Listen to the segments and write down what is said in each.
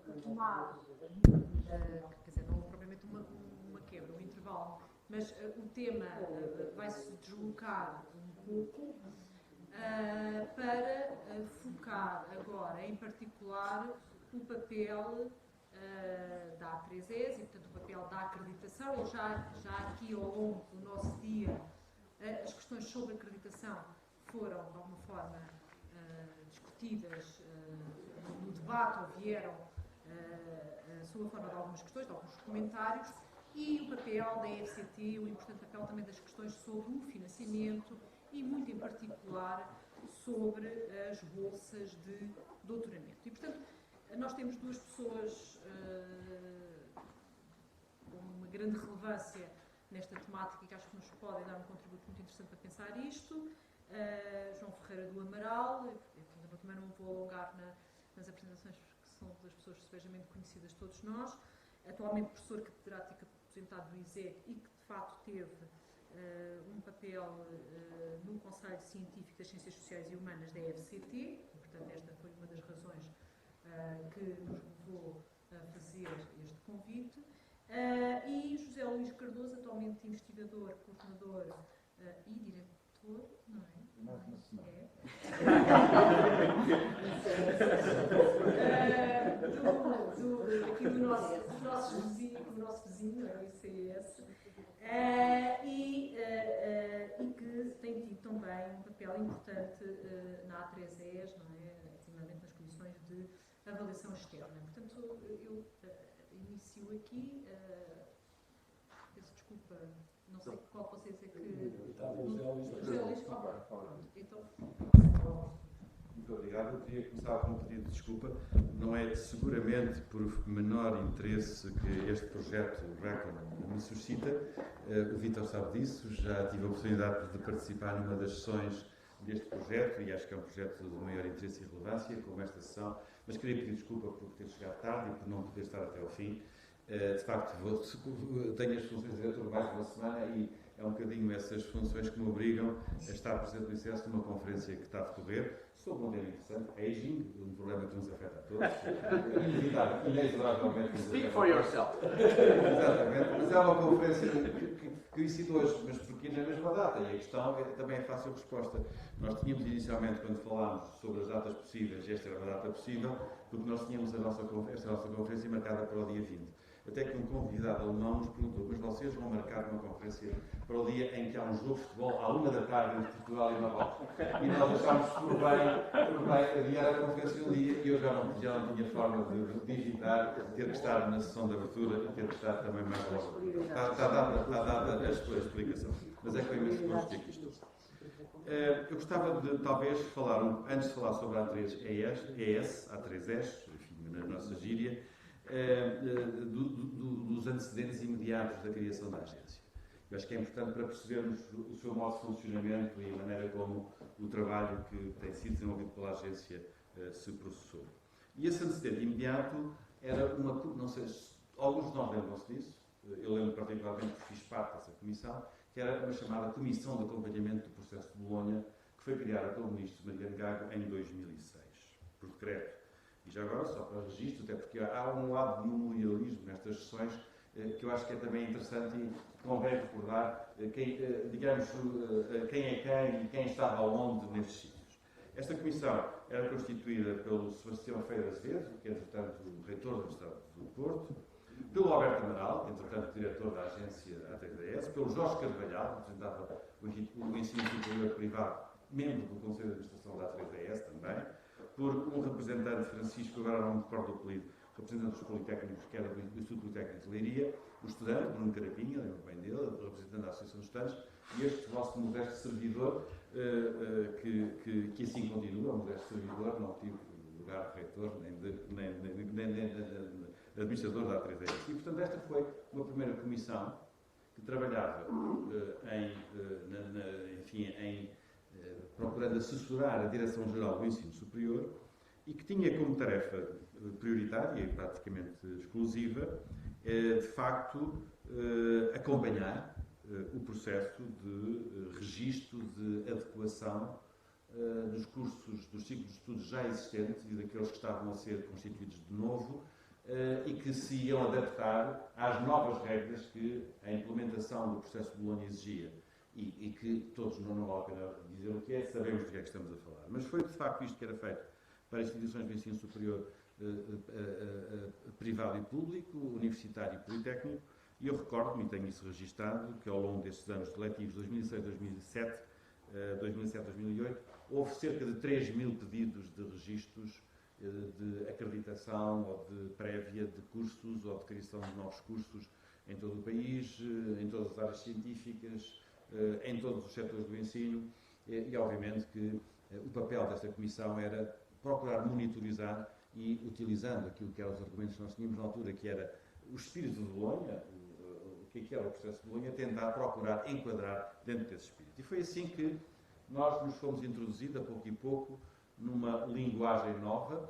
retomar, quer dizer, não houve propriamente uma quebra, um intervalo, mas o tema vai-se deslocar um pouco para focar agora, em particular, o papel da A3ES e, portanto, o papel da acreditação. Eu já aqui ao longo do nosso dia, as questões sobre acreditação foram, de alguma forma, discutidas no debate, ou vieram sob a forma de algumas questões, de alguns comentários, e o papel da EFCT, o importante papel também das questões sobre o financiamento e, muito em particular, sobre as bolsas de doutoramento. E, portanto, nós temos duas pessoas com uma grande relevância nesta temática e que acho que nos podem dar um contributo muito interessante para pensar isto. João Ferreira do Amaral, eu também não vou alongar nas apresentações, porque são das pessoas especialmente conhecidas de todos nós, atualmente professor catedrático aposentado do ISEC e que de facto teve um papel no Conselho Científico das Ciências Sociais e Humanas da EFCT, portanto esta foi uma das razões que nos levou a fazer este convite, e José Luís Cardoso, atualmente investigador, coordenador e diretor, não é? Mais uma semana. Aqui do nosso vizinho, é o ICS, e que tem tido também um papel importante na A3ES, não é? Ativamente nas comissões de avaliação externa. Portanto, eu inicio aqui, peço desculpa, não sei qual de vocês é que... José Luís, então... Muito obrigado. Eu queria começar com um pedido de desculpa. Não é seguramente por menor interesse que este projeto RECON me suscita. O Vítor sabe disso. Já tive a oportunidade de participar numa das sessões deste projeto e acho que é um projeto de maior interesse e relevância, como esta sessão. Mas queria pedir desculpa por ter chegado tarde e por não poder estar até ao fim. De facto, tenho as funções de diretor mais de uma semana e é um bocadinho essas funções que me obrigam a estar presente no ICS numa conferência que está a decorrer sobre um tema interessante, aging, um problema que nos afeta a todos. Inexoravelmente. Speak for yourself. Exatamente, mas é uma conferência que incita hoje, mas porque na mesma data, e a questão também é fácil resposta. Nós tínhamos inicialmente, quando falámos sobre as datas possíveis, esta era uma data possível, porque nós tínhamos esta nossa conferência marcada para o dia 20. Até que um convidado alemão nos perguntou, mas vocês vão marcar uma conferência para o dia em que há um jogo de futebol à 1 da tarde entre Portugal e Marrocos. E nós achámos por bem adiar a conferência um dia e eu já não tinha forma de digitar, ter que estar na sessão de abertura e ter que estar também mais logo. Está dada a sua explicação. Mas é que eu imenso gosto de aqui estou. Eu gostava de, talvez, falar, antes de falar sobre a A3ES, enfim, na nossa gíria, dos antecedentes imediatos da criação da agência. Eu acho que é importante para percebermos o seu modo de funcionamento e a maneira como o trabalho que tem sido desenvolvido pela agência se processou. E esse antecedente imediato era uma... Não sei se alguns de nós lembram-se disso. Eu lembro particularmente que fiz parte dessa comissão, que era uma chamada Comissão de Acompanhamento do Processo de Bolonha, que foi criada pelo Ministro Mariano Gago em 2006, por decreto. E já agora, só para registro, até porque há um lado de memorialismo nestas sessões que eu acho que é também interessante e convém recordar quem é quem e quem estava onde nesses sítios. Esta comissão era constituída pelo Sebastião Feira Azevedo, que é, entretanto, o reitor da Universidade do Porto, pelo Alberto Amaral, que é, entretanto, diretor da agência A3ES, pelo Jorge Carvalhal, que representava o ensino superior privado, membro do Conselho de Administração da A3ES também, por um representante, Francisco, agora não me recordo do apelido, representante dos Politécnicos, que era do Instituto Politécnico de Leiria, o estudante, Bruno Carapinha, lembro bem dele, o representante da Associação dos Estudantes, e este vosso modesto servidor, que assim continua, modesto servidor, não tive lugar de reitor, nem de administrador da A3ES. E, portanto, esta foi uma primeira comissão que trabalhava procurando assessorar a Direção-Geral do Ensino Superior e que tinha como tarefa prioritária e praticamente exclusiva, de facto, acompanhar o processo de registro de adequação dos cursos, dos ciclos de estudos já existentes e daqueles que estavam a ser constituídos de novo, e que se iam adaptar às novas regras que a implementação do processo de Bolonha exigia. E que todos, não vale a pena dizer o que é, sabemos do que é que estamos a falar. Mas foi de facto isto que era feito para instituições de ensino superior privado e público, universitário e politécnico, e eu recordo-me, e tenho isso registado, que ao longo destes anos letivos 2006-2007, 2007-2008, houve cerca de 3.000 pedidos de registros de acreditação ou de prévia de cursos ou de criação de novos cursos em todo o país, em todas as áreas científicas, em todos os setores do ensino, e obviamente que o papel desta Comissão era procurar monitorizar e, utilizando aquilo que eram os argumentos que nós tínhamos na altura, que era o espírito de Bolonha, o que era o processo de Bolonha, tentar procurar enquadrar dentro desse espírito. E foi assim que nós nos fomos introduzidos, a pouco e pouco, numa linguagem nova,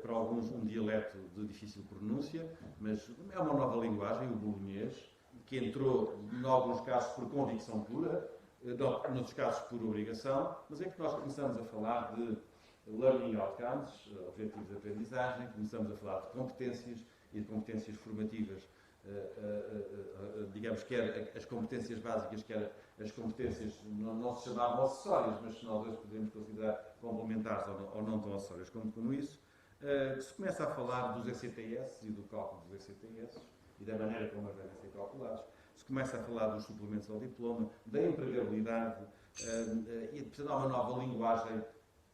para alguns um dialeto de difícil pronúncia, mas é uma nova linguagem, o bolonhês, que entrou, em alguns casos, por convicção pura, noutros casos por obrigação, mas é que nós começamos a falar de learning outcomes, objetivos de aprendizagem, começamos a falar de competências e de competências formativas, digamos, quer as competências básicas, quer as competências, não se chamavam acessórias, mas nós hoje podemos considerar complementares ou não tão acessórias como isso. Se começa a falar dos ECTS e do cálculo dos ECTS e da maneira como eles devem ser calculados, se começa a falar dos suplementos ao diploma, da empregabilidade, e portanto há uma nova linguagem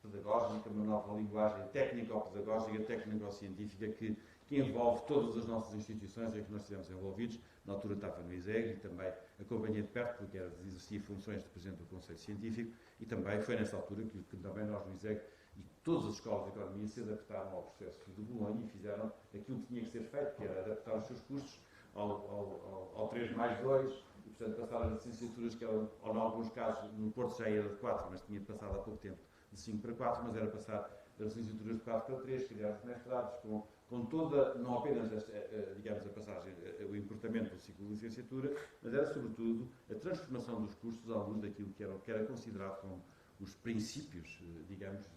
pedagógica, uma nova linguagem técnico-pedagógica, técnico-científica que envolve todas as nossas instituições em que nós estivemos envolvidos. Na altura estava no ISEG e também acompanhei de perto, porque exercia funções de Presidente do Conselho Científico, e também foi nessa altura que também nós no ISEG e todas as escolas de economia se adaptaram ao processo de Bolonha e fizeram aquilo que tinha que ser feito, que era adaptar os seus cursos ao 3+2, e portanto passaram as licenciaturas que eram, ou em alguns casos, no Porto já era de 4, mas tinha passado há pouco tempo de 5 para 4, mas era passar das licenciaturas de 4 para 3, criar os mestrados, com toda, não apenas, digamos, a passagem, o encurtamento do ciclo de licenciatura, mas era sobretudo a transformação dos cursos à luz daquilo que era considerado como os princípios, digamos,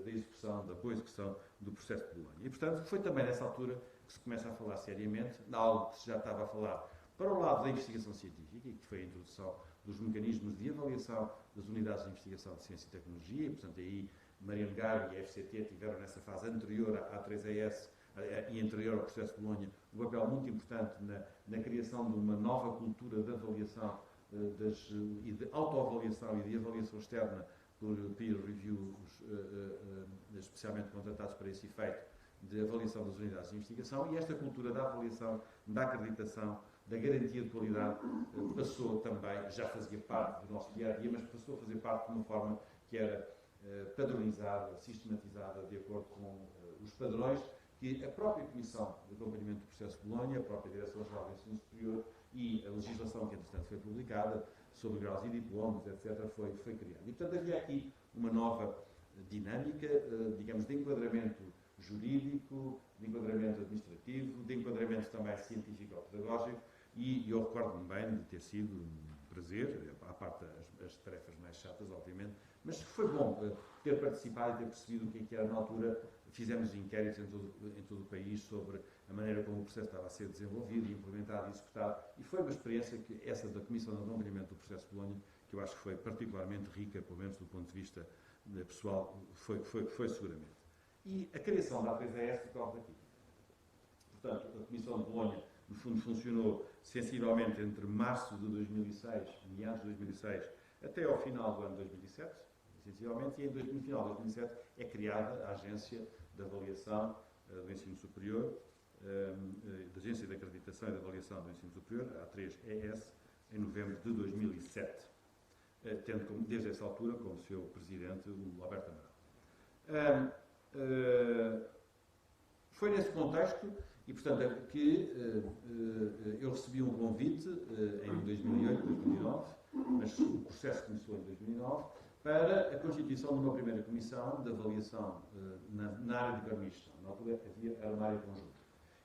da execução, da boa execução do processo de Bolonha. E, portanto, foi também nessa altura que se começa a falar seriamente, de algo que se já estava a falar para o lado da investigação científica, e que foi a introdução dos mecanismos de avaliação das unidades de investigação de ciência e tecnologia, e, portanto, aí Mariano Gago e a FCT tiveram nessa fase anterior à 3ES e anterior ao processo de Bolonha um papel muito importante na criação de uma nova cultura de avaliação e de autoavaliação e de avaliação externa por peer reviews, especialmente contratados para esse efeito, de avaliação das unidades de investigação, e esta cultura da avaliação, da acreditação, da garantia de qualidade passou também, já fazia parte do nosso dia-a-dia, mas passou a fazer parte de uma forma que era padronizada, sistematizada, de acordo com os padrões que a própria Comissão de Acompanhamento do Processo de Bolonha, a própria Direção-Geral do Ensino Superior e a legislação que, entretanto, foi publicada sobre graus e diplomas, etc., foi criada. E, portanto, havia aqui uma nova dinâmica, digamos, de enquadramento jurídico, de enquadramento administrativo, de enquadramento também científico-pedagógico, e eu recordo-me bem de ter sido um prazer, à parte das tarefas mais chatas, obviamente, mas foi bom ter participado e ter percebido o que era na altura. Fizemos inquéritos em todo o país sobre a maneira como o processo estava a ser desenvolvido, implementado e executado, e foi uma experiência que essa da Comissão de Acompanhamento do Processo de Bolonha, que eu acho que foi particularmente rica, pelo menos do ponto de vista pessoal, foi seguramente. E a criação da A3ES decorre daqui. Portanto, a Comissão de Bolonha, no fundo, funcionou sensivelmente entre março de 2006, meados de 2006, até ao final do ano 2007, essencialmente, e no final de 2007 é criada a Agência de Avaliação do Ensino Superior, da Agência de Acreditação e de Avaliação do Ensino Superior, a A3ES, em novembro de 2007, tendo desde essa altura como seu presidente o Alberto Amaral. Foi nesse contexto, e portanto, que eu recebi um convite em 2008, 2009, mas o processo começou em 2009, para a constituição de uma primeira comissão de avaliação na área de economia e gestão. Na altura era uma área conjunta.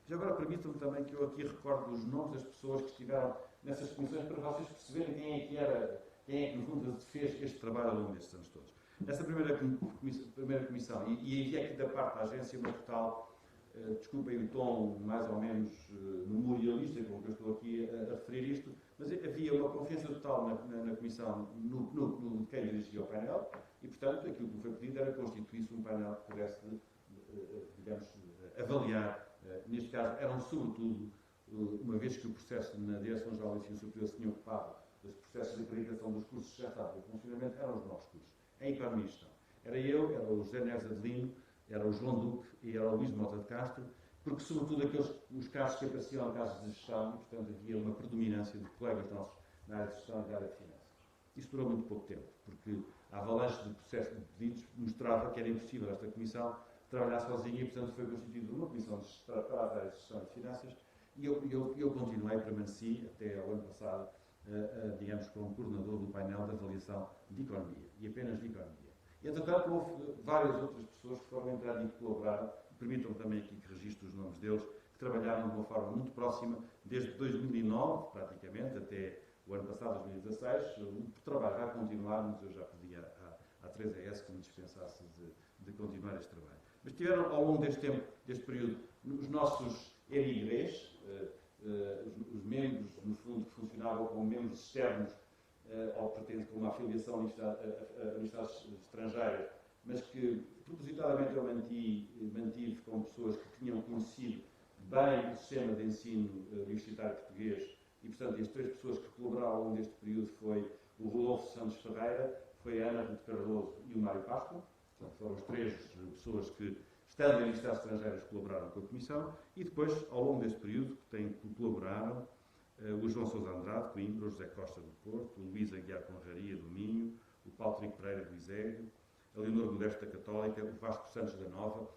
Já agora permitam-me também que eu aqui recorde os nomes das pessoas que estiveram nessas comissões para vocês perceberem quem é que no fundo fez este trabalho ao longo destes anos todos. Nessa primeira comissão, e havia aqui da parte da agência uma total, desculpem o tom mais ou menos memorialista com que eu estou aqui a referir isto, mas havia uma confiança total na comissão, no quem dirigia o painel, e portanto aquilo que me foi pedido era constituir-se um painel que pudesse, digamos, avaliar. Neste caso, eram sobretudo, uma vez que o processo na Direção-Geral do Ensino Superior se tinha ocupado dos processos de acreditação dos cursos excepcionais e funcionamento, eram os nossos cursos. Em economia e gestão. Era eu, era o José Neves Adelino, era o João Duque e era o Luís Mota de Castro, porque sobretudo os casos que apareciam eram casos de gestão e, portanto, havia uma predominância de colegas nossos na área de gestão e na área de finanças. Isso durou muito pouco tempo, porque a avalanche de processo de pedidos mostrava que era impossível esta comissão trabalhar sozinha e, portanto, foi constituída uma comissão para as áreas de gestão e de finanças e eu continuei, permaneci até ao ano passado, digamos, como coordenador do painel de avaliação de economia, e apenas de economia. E, entretanto, houve várias outras pessoas que foram entrar e que colaboraram, permitam também aqui que registre os nomes deles, que trabalharam de uma forma muito próxima, desde 2009, praticamente, até o ano passado, 2016. O trabalho vai continuar, mas eu já pedi à 3ES que me dispensasse de continuar este trabalho. Mas tiveram, ao longo deste tempo, deste período, os nossos erigrês, os membros, no fundo, que funcionavam como membros externos ao pretende com uma afiliação a universidades estrangeiras, mas que propositadamente eu mantive com pessoas que tinham conhecido bem o sistema de ensino universitário português e, portanto, as três pessoas que colaboraram ao longo deste período foi o Rodolfo Santos Ferreira, foi a Ana Ruth Cardoso e o Mário Páscoa. Portanto, foram as três pessoas que, estando em universidades estrangeiras, colaboraram com a Comissão e depois, ao longo deste período, colaboraram o João Sousa Andrade, Coimbra, o José Costa do Porto, o Luís Aguiar Conraria do Minho, o Paulo Trigo Pereira do Iseg, a Leonor Modesto da Católica, o Vasco Santos da Nova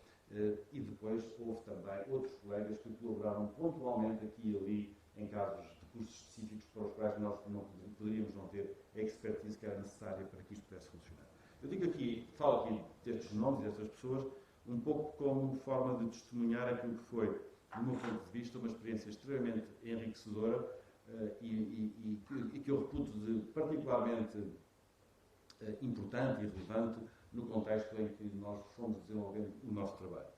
e depois houve também outros colegas que colaboraram pontualmente aqui e ali em casos de cursos específicos para os quais nós não poderíamos não ter a expertise que era necessária para que isto pudesse funcionar. Eu digo aqui, falo aqui destes nomes e destas pessoas, um pouco como forma de testemunhar aquilo que foi, do meu ponto de vista, uma experiência extremamente enriquecedora e que eu reputo de particularmente importante e relevante no contexto em que nós fomos desenvolvendo o nosso trabalho.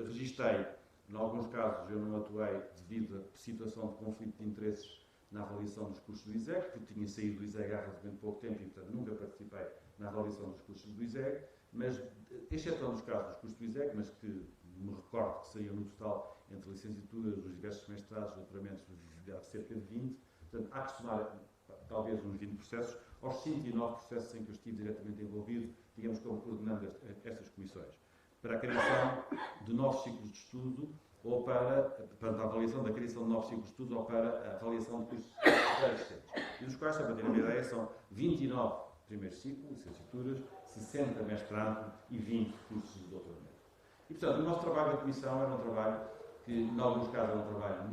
Registrei, em alguns casos eu não atuei devido a situação de conflito de interesses na avaliação dos cursos do ISEG, porque tinha saído do ISEG há relativamente pouco tempo e, portanto, nunca participei na avaliação dos cursos do ISEG, mas, excetuando os casos dos cursos do ISEG, mas que me recordo que saíam no total entre licenciaturas, os diversos mestrados, doutoramentos, cerca de 20, portanto, há que somar talvez uns 20 processos, aos 109 processos em que eu estive diretamente envolvido, digamos, como coordenando estas comissões, para a criação de novos ciclos de estudo, ou para a avaliação da criação de novos ciclos de estudo, ou para a avaliação de cursos já existentes. E dos quais, só para terem uma ideia, são 29 primeiros ciclos, licenciaturas, 60 mestrado e 20 cursos de doutoramento. E, portanto, o nosso trabalho da Comissão era um trabalho que, em alguns casos, era um trabalho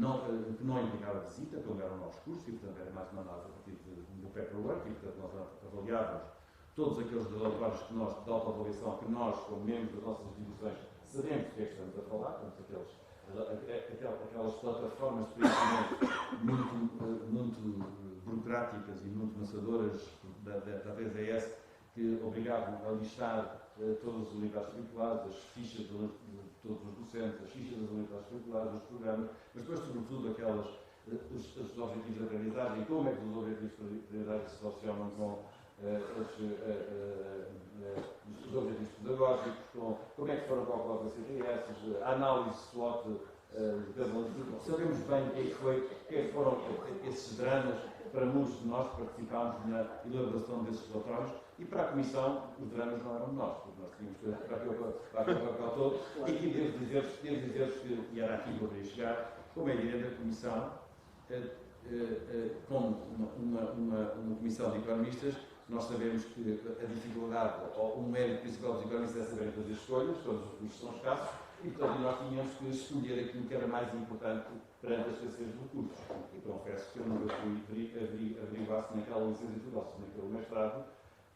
que não implicava visita, como eram novos cursos, e, portanto, era mais mandado a partir do paperwork, e, portanto, nós avaliávamos todos aqueles relatórios de autoavaliação que nós, como membros das nossas instituições, sabemos do que é que estamos a falar, portanto, aquelas plataformas de preenchimento muito burocráticas e muito maçadoras da VZS que obrigavam a listar todas as unidades curriculares, as fichas de todos os docentes, as fichas das unidades curriculares, os programas, mas depois, sobretudo, os objetivos de aprendizagem e como é que os objetivos de aprendizagem se relacionam com os objetivos pedagógicos, como é que foram calculados as CTS, a análise SWOT de cada um. Sabemos bem quem foram esses dramas para muitos de nós que participámos na elaboração desses relatórios e para a Comissão os dramas não eram nós, porque nós tínhamos que para aquele papel todo e aqui devo dizer-vos que, e era aqui que eu queria chegar, como é evidente, a Comissão, como uma comissão de economistas, nós sabemos que a dificuldade, ou o mérito principal dos economistas é saber fazer escolhas, todos os recursos são escassos, e portanto nós tínhamos que escolher aquilo que era mais importante perante a escassez de recursos. E confesso que eu nunca fui averiguar se naquela licenciatura ou se naquele mestrado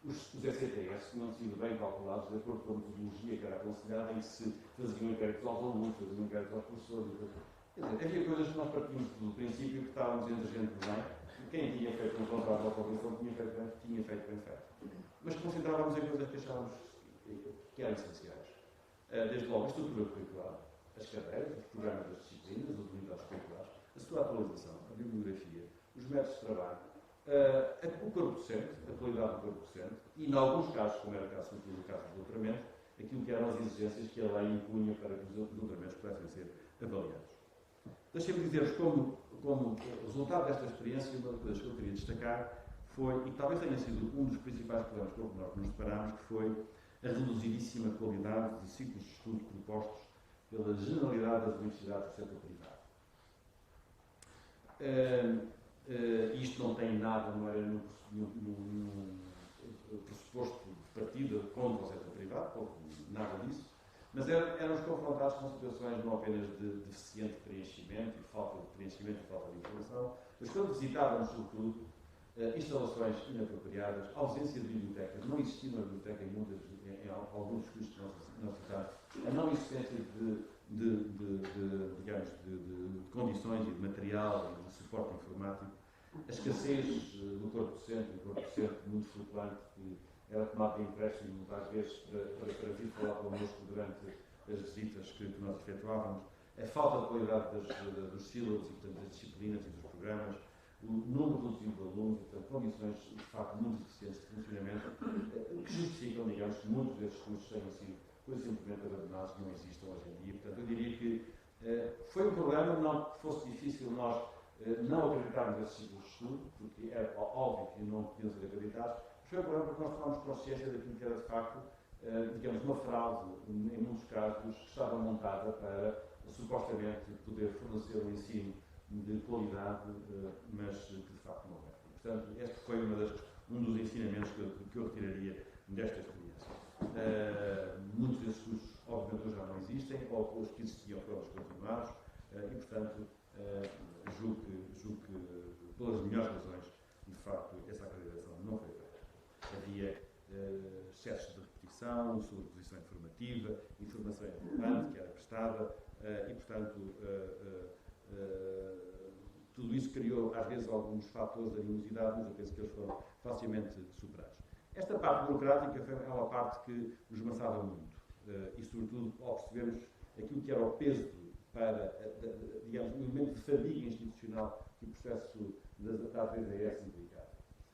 os ECTS tinham sido bem calculados de acordo com a metodologia que era aconselhada e se faziam inquéritos aos alunos, faziam inquéritos aos professores. Quer dizer, havia coisas que nós partimos do princípio que estávamos entre gente de bem, e quem tinha feito um contrato de oposição tinha feito bem feito. Mas concentrávamos em coisas que achávamos que eram essenciais. Desde logo a estrutura curricular, as cadeiras, os programas das disciplinas, as unidades curriculares, a sua atualização, a bibliografia, os métodos de trabalho, o corpo docente, a qualidade do corpo docente, e, em alguns casos, como era o caso do doutoramento, aquilo que eram as exigências que a lei impunha para que os doutoramentos pudessem ser avaliados. Deixem-me dizer-vos como resultado desta experiência, uma das coisas que eu queria destacar foi, e talvez tenha sido um dos principais problemas com que nós nos deparámos, que foi a reduzidíssima qualidade de ciclos de estudo propostos pela generalidade das universidades do setor privado. Isto não tem nada, não era num pressuposto de partida contra o setor privado, nada disso, mas éramos confrontados com situações não apenas de deficiente preenchimento e falta de preenchimento e falta de informação, mas quando visitávamos, sobretudo, instalações inapropriadas, ausência de bibliotecas, não existia uma biblioteca em alguns dos cursos que nós citámos, a não existência digamos, de condições e de material e de suporte informático, a escassez do corpo docente, muito flutuante, que era tomado de empréstimo, às vezes, para vir falar connosco durante as visitas que nós efetuávamos, a falta de qualidade dos sílabos e, portanto, das disciplinas e dos programas, o número reduzido de alunos, portanto, condições, de facto, muito deficientes de funcionamento, que justificam, digamos, que muitos desses cursos tenham sido, coisas simplesmente abandonados, que não existam hoje em dia. Portanto, eu diria que foi um problema, não que fosse difícil nós não acreditarmos nesses ciclos de estudo, porque era óbvio que não podiam ser acreditados, mas foi um problema porque nós tomamos consciência daquilo que era, de facto, digamos, uma fraude, em muitos casos, que estava montada para, supostamente, poder fornecer um ensino de qualidade, mas que de facto não é. Portanto, este foi um dos ensinamentos que eu retiraria desta experiência. Muitos desses cursos, obviamente, hoje já não existem, ou os que existiam foram descontinuados, e, portanto, julgo que, pelas melhores razões, de facto, essa acreditação não foi feita. Havia excessos de repetição, sobreposição informativa, informação irrelevante que era prestada, e, portanto, tudo isso criou, às vezes, alguns fatores de animosidade, mas eu penso que eles foram facilmente superados. Esta parte burocrática é uma parte que nos maçava muito, e, sobretudo, ao percebermos aquilo que era o peso para, digamos, um elemento de fadiga institucional que o processo da ATDS implicava.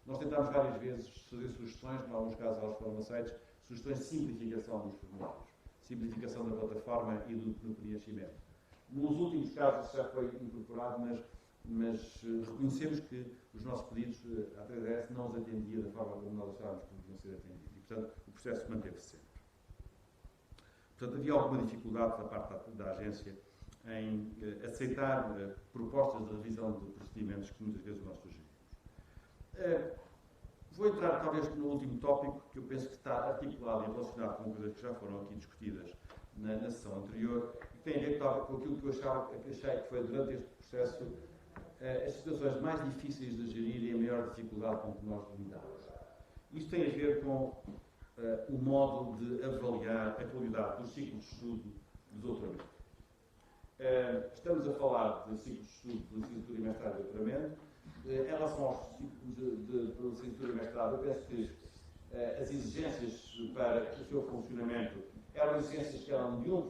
Nós tentámos várias vezes fazer sugestões, em alguns casos elas foram aceitas, sugestões de simplificação dos formulários, simplificação da plataforma e do preenchimento. Nos últimos casos isso já foi incorporado, mas reconhecemos que os nossos pedidos, a ATDS não os atendia da forma como nós achávamos que deviam ser atendidos. E, portanto, o processo manteve-se sempre. Portanto, havia alguma dificuldade da parte da agência em aceitar propostas de revisão de procedimentos que muitas vezes nós sugerimos. Vou entrar, talvez, no último tópico, que eu penso que está articulado e relacionado com coisas que já foram aqui discutidas na sessão anterior, e que tem a ver com aquilo que eu achei que foi, durante este processo, as situações mais difíceis de gerir e a maior dificuldade com que nós lidamos. Isto tem a ver com o modo de avaliar a qualidade dos ciclos de estudo do doutoramento. Estamos a falar de ciclos de estudo de licenciatura e mestrado e doutoramento. Em relação aos ciclos de licenciatura e mestrado, eu penso que as exigências para o seu funcionamento eram exigências que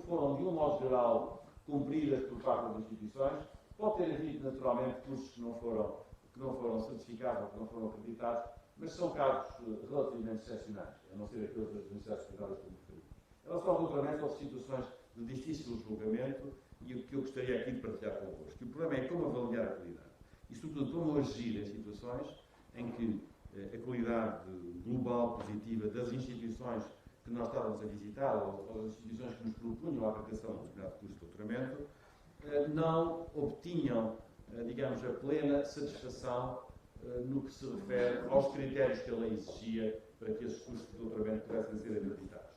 foram, de um modo geral, cumpridas por parte das instituições. Pode ter havido, naturalmente, cursos que não foram certificados ou que não foram acreditados, mas são casos relativamente excepcionais, a não ser aqueles das universidades privadas como referi. Em relação ao doutoramento, houve situações de difícil julgamento e o que eu gostaria aqui de partilhar convosco. O problema é como avaliar a qualidade e, sobretudo, como agir em situações em que a qualidade global, positiva das instituições que nós estávamos a visitar ou das instituições que nos propunham a aplicação de um determinado curso de doutoramento não obtinham, digamos, a plena satisfação no que se refere aos critérios que a lei exigia para que esses cursos de doutoramento pudessem ser acreditados.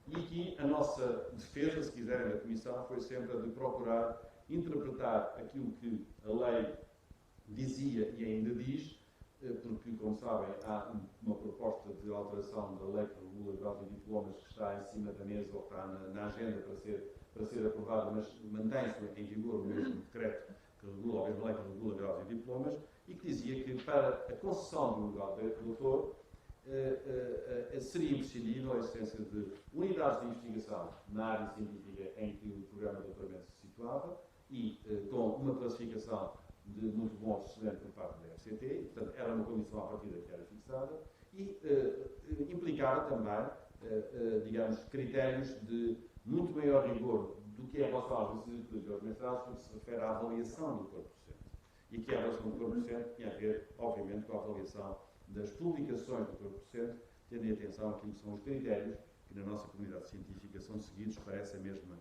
E aqui a nossa defesa, se quiserem, da Comissão, foi sempre a de procurar interpretar aquilo que a lei dizia e ainda diz, porque, como sabem, há uma proposta de alteração da lei que regula graus e diplomas que está em cima da mesa ou está na agenda para ser aprovada, mas mantém-se em vigor o mesmo decreto que regula, ou a mesma lei que regula graus e diplomas, e que dizia que para a concessão do grau de doutor seria imprescindível a existência de unidades de investigação na área científica em que o programa de doutoramento se situava e com uma classificação de muito bom, excelente por parte da FCT, e, portanto, era uma condição à partida que era fixada, e implicava também, digamos, critérios de muito maior rigor do que é em relação às licenciaturas e aos mestrados, no que se refere à avaliação do corpo docente. E que a avaliação do corpo docente tinha a ver, obviamente, com a avaliação das publicações do corpo docente, tendo em atenção aquilo que são os critérios que na nossa comunidade científica são seguidos para essa mesma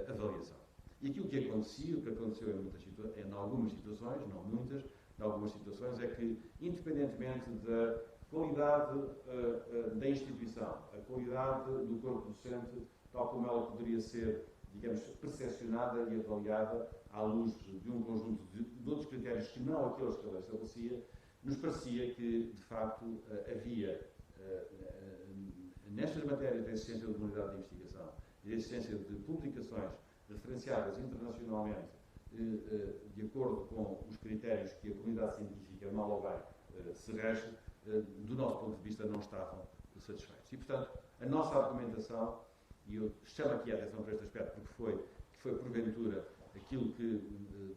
avaliação. E aquilo que acontecia, o que aconteceu em algumas situações, não muitas, em algumas situações, é que, independentemente da qualidade da instituição, a qualidade do corpo docente, tal como ela poderia ser, digamos, percepcionada e avaliada à luz de um conjunto de outros critérios que não aqueles que a lei estabelecia, nos parecia que, de facto, havia, nestas matérias da existência de uma unidade de investigação e da existência de publicações referenciadas internacionalmente de acordo com os critérios que a comunidade científica, mal ou bem, se rege, do nosso ponto de vista, não estavam satisfeitos. E, portanto, a nossa argumentação, e eu chamo aqui a atenção para este aspecto, porque foi porventura, aquilo que,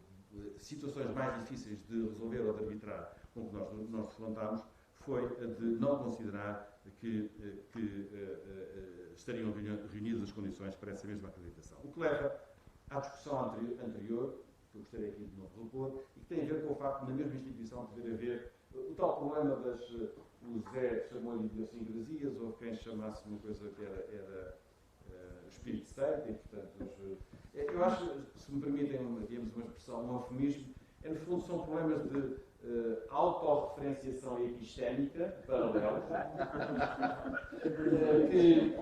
situações mais difíceis de resolver ou de arbitrar com que nós defrontámos, foi de não considerar que estariam reunidas as condições para essa mesma acreditação. O que leva à discussão anterior, que eu gostaria aqui de novo repor, e que tem a ver com o facto de, na mesma instituição, poder haver o tal problema das... O Zé chamou-lhe idiosincrasias, ou quem chamasse uma coisa que era espírito santo, e, portanto, eu acho, se me permitem, digamos, uma expressão, um eufemismo, no fundo são problemas de autorreferenciação epistémica paralelos que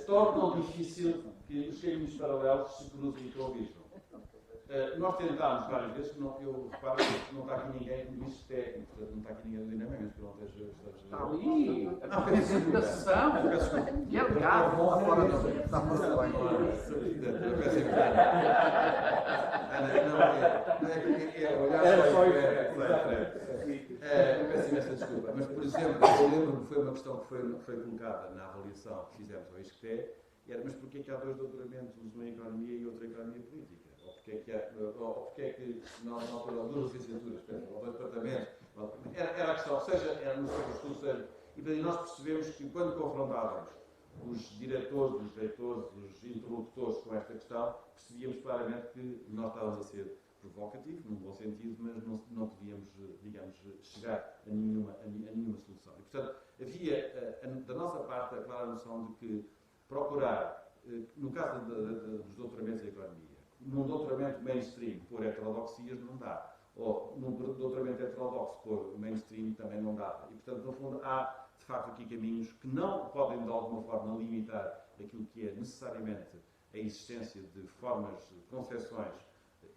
tornam difícil que os caminhos paralelos se cruzem e convirjam. Nós tentámos várias vezes, eu reparo que não está aqui ninguém que me disse técnico, portanto não está aqui ninguém do Dinamamente, que não esteja... Está ali, a princípio da sessão, e é ligado, está fora do banho. Era só eu peço imensa desculpa, mas, por exemplo, eu lembro-me que foi uma questão que foi colocada na avaliação que fizemos ao ISCTE, mas porquê é que há dois doutoramentos, um em Economia e outro em Economia Política? Ou porque é que não há duas licenciaturas, ou dois departamentos? Era a questão, seja era no seu estudo, seja... E daí nós percebemos que, quando confrontávamos os diretores, os reitores, os interlocutores com esta questão, percebíamos claramente que nós estávamos a ser provocativos, num bom sentido, mas não podíamos, digamos, chegar a nenhuma solução. E, portanto, havia, da nossa parte, a clara noção de que procurar, no caso dos doutoramentos em Economia, num doutoramento mainstream por heterodoxias não dá, ou num doutoramento heterodoxo por mainstream também não dá. E, portanto, no fundo, há, de facto, aqui caminhos que não podem, de alguma forma, limitar aquilo que é necessariamente a existência de formas, de concepções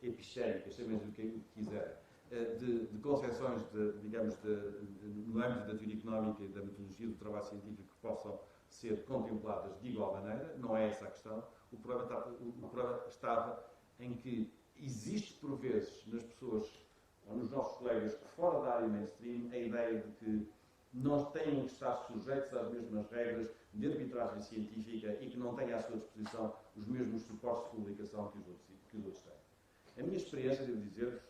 epistémicas, chamemos o que quiser, de concepções, digamos, no âmbito da teoria económica e da metodologia do trabalho científico que possam ser contempladas de igual maneira. Não é essa a questão. O problema estava em que existe, por vezes, nas pessoas, ou nos nossos colegas, fora da área mainstream, a ideia de que não têm que estar sujeitos às mesmas regras de arbitragem científica e que não têm à sua disposição os mesmos suportes de publicação que os outros têm. A minha experiência, devo dizer,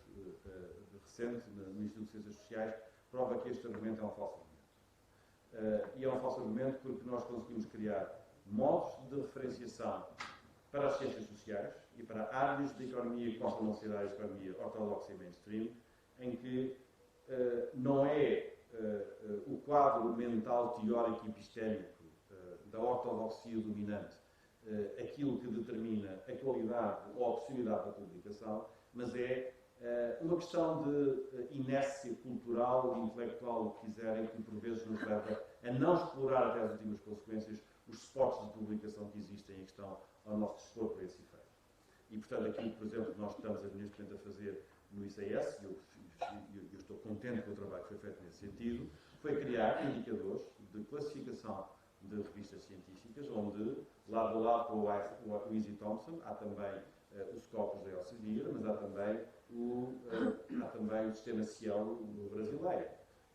recente, no Instituto de Ciências Sociais, prova que este argumento é um falso argumento. E é um falso argumento porque nós conseguimos criar modos de referenciação para as ciências sociais e para áreas de economia que possam não ser a economia ortodoxa e mainstream, em que não é o quadro mental, teórico e epistémico da ortodoxia dominante aquilo que determina a qualidade ou a possibilidade da publicação, mas é uma questão de inércia cultural e intelectual, o que quiserem, que por vezes nos leva a não explorar até as últimas consequências os suportes de publicação que existem e que estão ao nosso dispor para esse efeito. E, portanto, aquilo, por exemplo, que nós estamos neste momento a fazer no ICS, e eu estou contente com o trabalho que foi feito nesse sentido, foi criar indicadores de classificação de revistas científicas, onde, lado a lado com o Easy Thompson, há também o Scopus da Elsevier, mas há também o sistema Cielo brasileiro.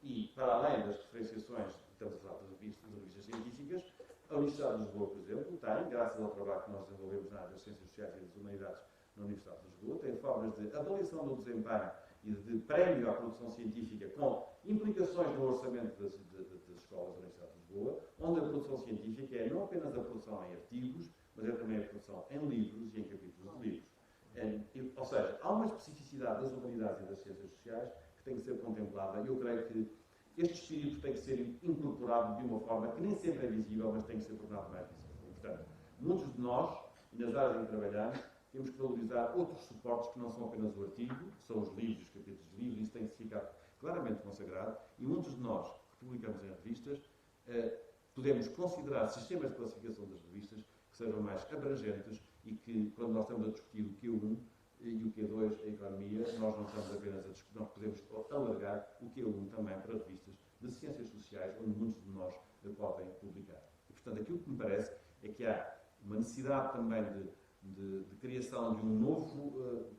E, para além das referenciações, estamos a falar de revistas científicas, a Universidade de Lisboa, por exemplo, tem, graças ao trabalho que nós desenvolvemos na área das ciências sociais e das humanidades na Universidade de Lisboa, tem formas de avaliação do desempenho e de prémio à produção científica com implicações no orçamento das escolas da Universidade de Lisboa, onde a produção científica é não apenas a produção em artigos, mas é também a produção em livros e em capítulos de livros. Ou seja, há uma especificidade das humanidades e das ciências sociais que tem que ser contemplada, e eu creio que este espírito tem que ser incorporado de uma forma que nem sempre é visível, mas tem que ser tornado mais visível. E, portanto, muitos de nós, e nas áreas em que trabalhamos, temos que valorizar outros suportes que não são apenas o artigo, que são os livros, os capítulos de livros, isso tem que ficar claramente consagrado, e muitos de nós, que publicamos em revistas, podemos considerar sistemas de classificação das revistas que sejam mais abrangentes e que, quando nós estamos a discutir o Q1 e o Q2, a economia, nós não estamos apenas a discutir, nós podemos alargar o Q1 também para revistas de ciências sociais, onde muitos de nós podem publicar. E, portanto, aquilo que me parece é que há uma necessidade também de criação de um novo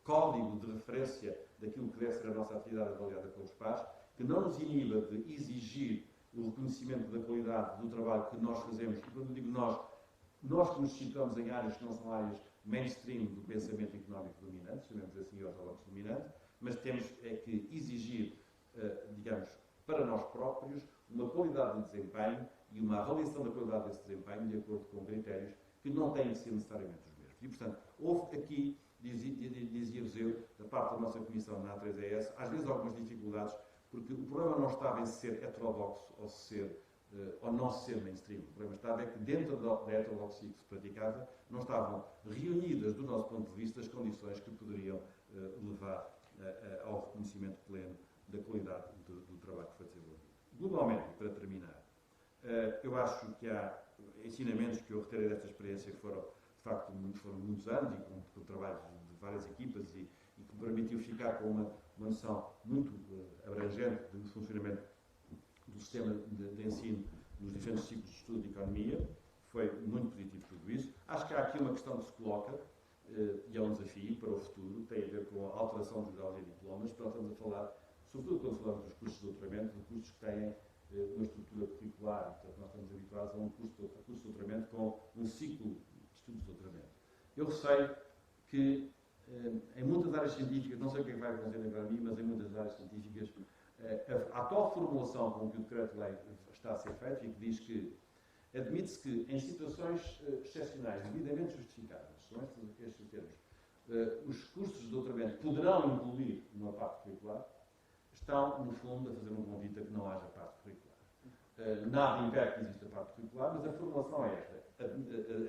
código de referência daquilo que deve ser a nossa atividade avaliada pelos pares, que não nos iniba de exigir o reconhecimento da qualidade do trabalho que nós fazemos. E quando digo nós que nos situamos em áreas que não são áreas mainstream do pensamento económico dominante, chamemos assim ortodoxo dominante, mas temos que exigir, digamos, para nós próprios, uma qualidade de desempenho e uma avaliação da qualidade desse desempenho de acordo com critérios que não têm de ser necessariamente os mesmos. E, portanto, houve aqui, dizia-vos eu, da parte da nossa comissão na A3ES, às vezes algumas dificuldades, porque o problema não estava em ser heterodoxo ou não ser mainstream. O problema estava é que dentro da heterodoxia que se praticava, não estavam reunidas, do nosso ponto de vista, as condições que poderiam levar ao reconhecimento pleno da qualidade do trabalho que foi desenvolvido. Globalmente, para terminar, eu acho que há ensinamentos que eu retirei desta experiência que foram, de facto, foram muitos anos e com trabalhos de várias equipas e que me permitiu ficar com uma noção muito abrangente do funcionamento do sistema de ensino nos diferentes ciclos de estudo de economia. Foi muito positivo tudo isso. Acho que há aqui uma questão que se coloca, e é um desafio para o futuro, tem a ver com a alteração dos graus e diplomas, porque nós estamos a falar, sobretudo quando falamos dos cursos de doutoramento, de cursos que têm uma estrutura curricular. Portanto, nós estamos habituados a um curso de doutoramento com um ciclo de estudos de doutoramento. Eu receio que em muitas áreas científicas, não sei o que é que vai acontecer na economia, mas em muitas áreas científicas, a atual formulação com que o decreto-lei está a ser feito e que diz que admite-se que em situações excepcionais, devidamente justificadas, são estes termos, os cursos de doutoramento poderão incluir uma parte curricular, estão, no fundo, a fazer um convite a que não haja parte curricular. Nada impede que exista parte curricular, mas a formulação é esta.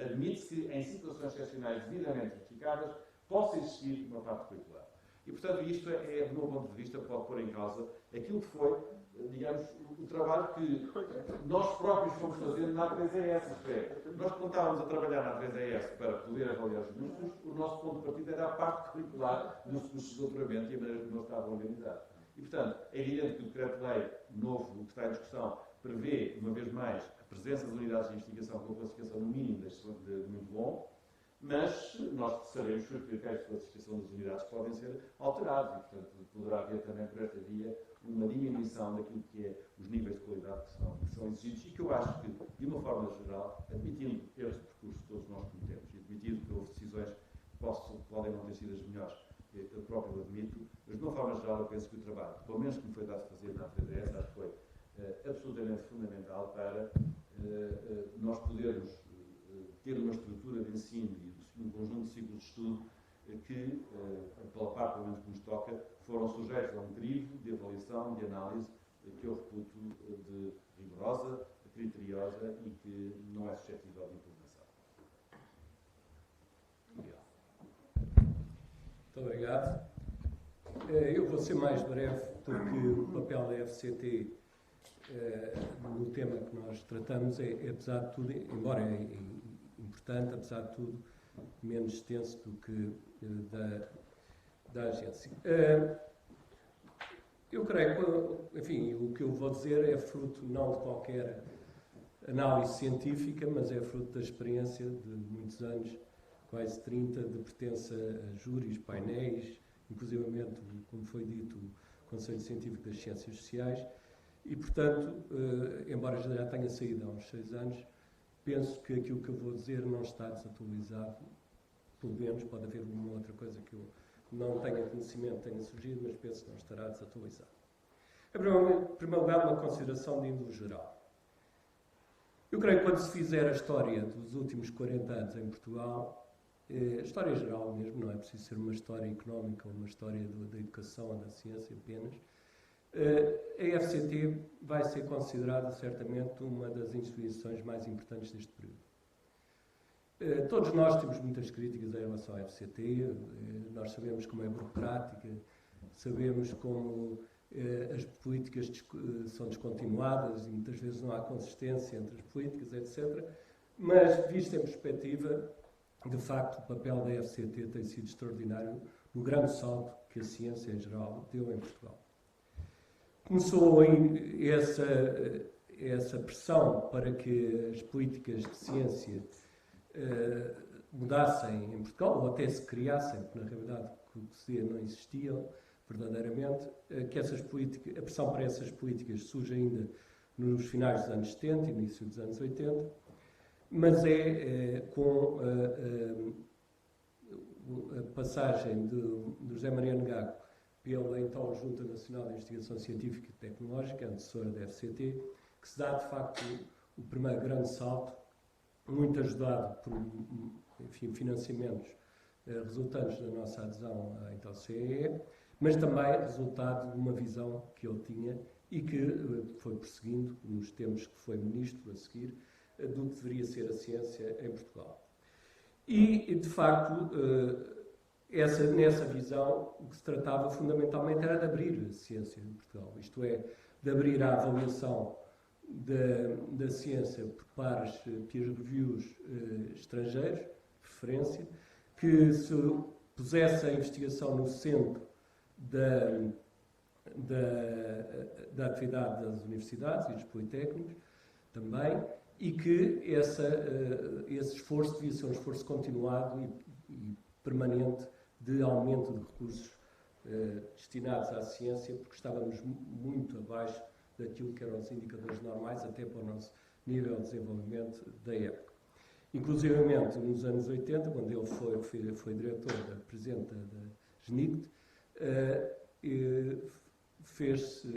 Admite-se que em situações excepcionais devidamente justificadas possa existir uma parte curricular. E, portanto, isto do meu ponto de vista, pode pôr em causa aquilo que foi, digamos, o trabalho que nós próprios fomos fazendo na A3ES. Nós, quando estávamos a trabalhar na A3ES para poder avaliar os números, o nosso ponto de partida era a parte curricular dos cursos de doutoramento e a maneira como nós estavam organizados. E, portanto, é evidente que o decreto-lei novo, que está em discussão, prevê, uma vez mais, a presença de unidades de investigação com a classificação no mínimo de muito bom, mas nós sabemos que os critérios de classificação das unidades podem ser alterados e, portanto, poderá haver também por esta via uma diminuição daquilo que é os níveis de qualidade que são exigidos e que eu acho que, de uma forma geral, admitindo erros de percurso que todos nós cometemos e admitindo que houve decisões que podem não ter sido as melhores, eu próprio admito, mas de uma forma geral eu penso que o trabalho, pelo menos que me foi dado fazer na A3ES, acho que foi absolutamente fundamental para nós podermos ter uma estrutura de ensino e um conjunto de ciclos de estudo que, pela parte pelo menos que nos toca, foram sujeitos a um crivo de avaliação, de análise, que eu reputo de rigorosa, criteriosa e que não é suscetível de impugnação. Muito obrigado. Eu vou ser mais breve porque o papel da FCT no tema que nós tratamos é, apesar de tudo, embora é importante, apesar de tudo, menos extenso do que da agência. Eu creio que, enfim, o que eu vou dizer é fruto não de qualquer análise científica, mas é fruto da experiência de muitos anos, quase 30, de pertença a júris, painéis, inclusivamente, como foi dito, o Conselho Científico das Ciências Sociais, e, portanto, embora já tenha saído há uns 6 anos, penso que aquilo que eu vou dizer não está desatualizado, pelo menos pode haver uma outra coisa que eu não tenha conhecimento, tenha surgido, mas penso que não estará desatualizado. Em primeiro lugar, uma consideração de índole geral. Eu creio que quando se fizer a história dos últimos 40 anos em Portugal, a história geral mesmo, não é preciso ser uma história económica ou uma história da educação ou da ciência apenas, a FCT vai ser considerada certamente uma das instituições mais importantes deste período. Todos nós temos muitas críticas em relação à FCT, nós sabemos como é burocrática, sabemos como as políticas são descontinuadas e muitas vezes não há consistência entre as políticas, etc. Mas, visto em perspectiva, de facto, o papel da FCT tem sido extraordinário no grande salto que a ciência em geral deu em Portugal. Começou essa pressão para que as políticas de ciência mudassem em Portugal, ou até se criassem, porque na realidade o que se não existiam verdadeiramente, que a pressão para essas políticas surge ainda nos finais dos anos 70, início dos anos 80, mas com a passagem do José Mariano Gago pela então Junta Nacional de Investigação Científica e Tecnológica, antecessora da FCT, que se dá de facto o primeiro grande salto, muito ajudado por, enfim, financiamentos resultantes da nossa adesão à então CEE, mas também resultado de uma visão que ele tinha e que foi perseguindo nos tempos que foi ministro a seguir, do que deveria ser a ciência em Portugal. E, de facto, nessa visão, o que se tratava fundamentalmente era de abrir a ciência em Portugal, isto é, de abrir a avaliação da ciência por pares peer reviews estrangeiros, de preferência, que se pusesse a investigação no centro da atividade das universidades e dos politécnicos também, e que esse esforço devia ser um esforço continuado e permanente de aumento de recursos destinados à ciência, porque estávamos muito abaixo daquilo que eram os indicadores normais, até para o nosso nível de desenvolvimento da época. Inclusivamente, nos anos 80, quando ele foi diretor, presidente da GNICT, fez-se,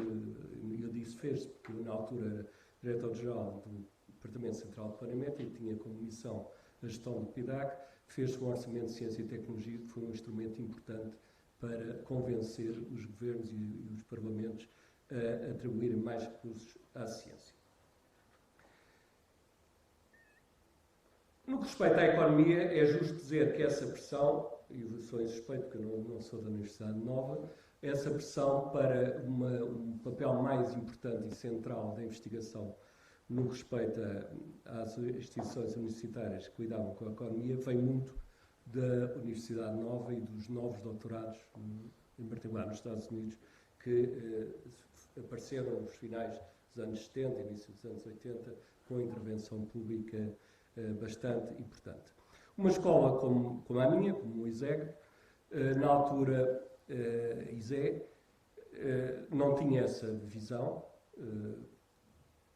eu disse fez-se, porque na altura era diretor-geral do Departamento Central de Planeamento e tinha como missão a gestão do PIDAC, fez-se um orçamento de ciência e tecnologia que foi um instrumento importante para convencer os governos e os parlamentos a atribuírem mais recursos à ciência. No que respeita à economia, é justo dizer que essa pressão, e eu sou insuspeito porque eu não sou da Universidade Nova, essa pressão para um papel mais importante e central da investigação no que respeita às instituições universitárias que lidavam com a economia, vem muito da Universidade Nova e dos novos doutorados, em particular nos Estados Unidos, que apareceram nos finais dos anos 70, início dos anos 80, com intervenção pública bastante importante. Uma escola como a minha, como o ISEG, na altura ISE, não tinha essa visão.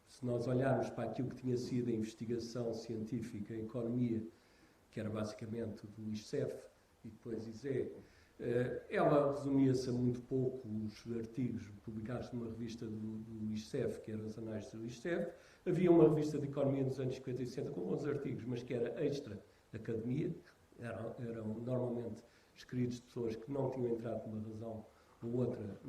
Se nós olharmos para aquilo que tinha sido a investigação científica em economia, que era basicamente do ISCEF e depois ISE, ela resumia-se a muito pouco os artigos publicados numa revista do ISCEF, que eram as análises do ISCEF. Havia uma revista de economia nos anos 50 e 60 com 11 artigos, mas que era extra-academia, eram normalmente escritos de pessoas que não tinham entrado por uma razão ou outra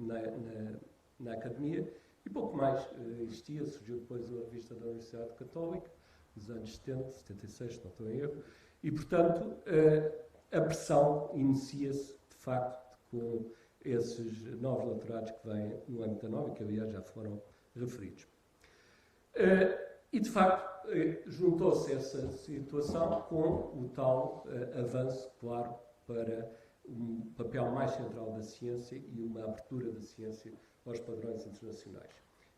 na academia, e pouco mais existia. Surgiu depois a revista da Universidade Católica, nos anos 70, 76, se não estou em erro, e, portanto, a pressão inicia-se, de facto, com esses novos doutorados que vêm no âmbito da Nova, que, aliás, já foram referidos. E, de facto, juntou-se essa situação com o tal avanço, claro, para um papel mais central da ciência e uma abertura da ciência aos padrões internacionais.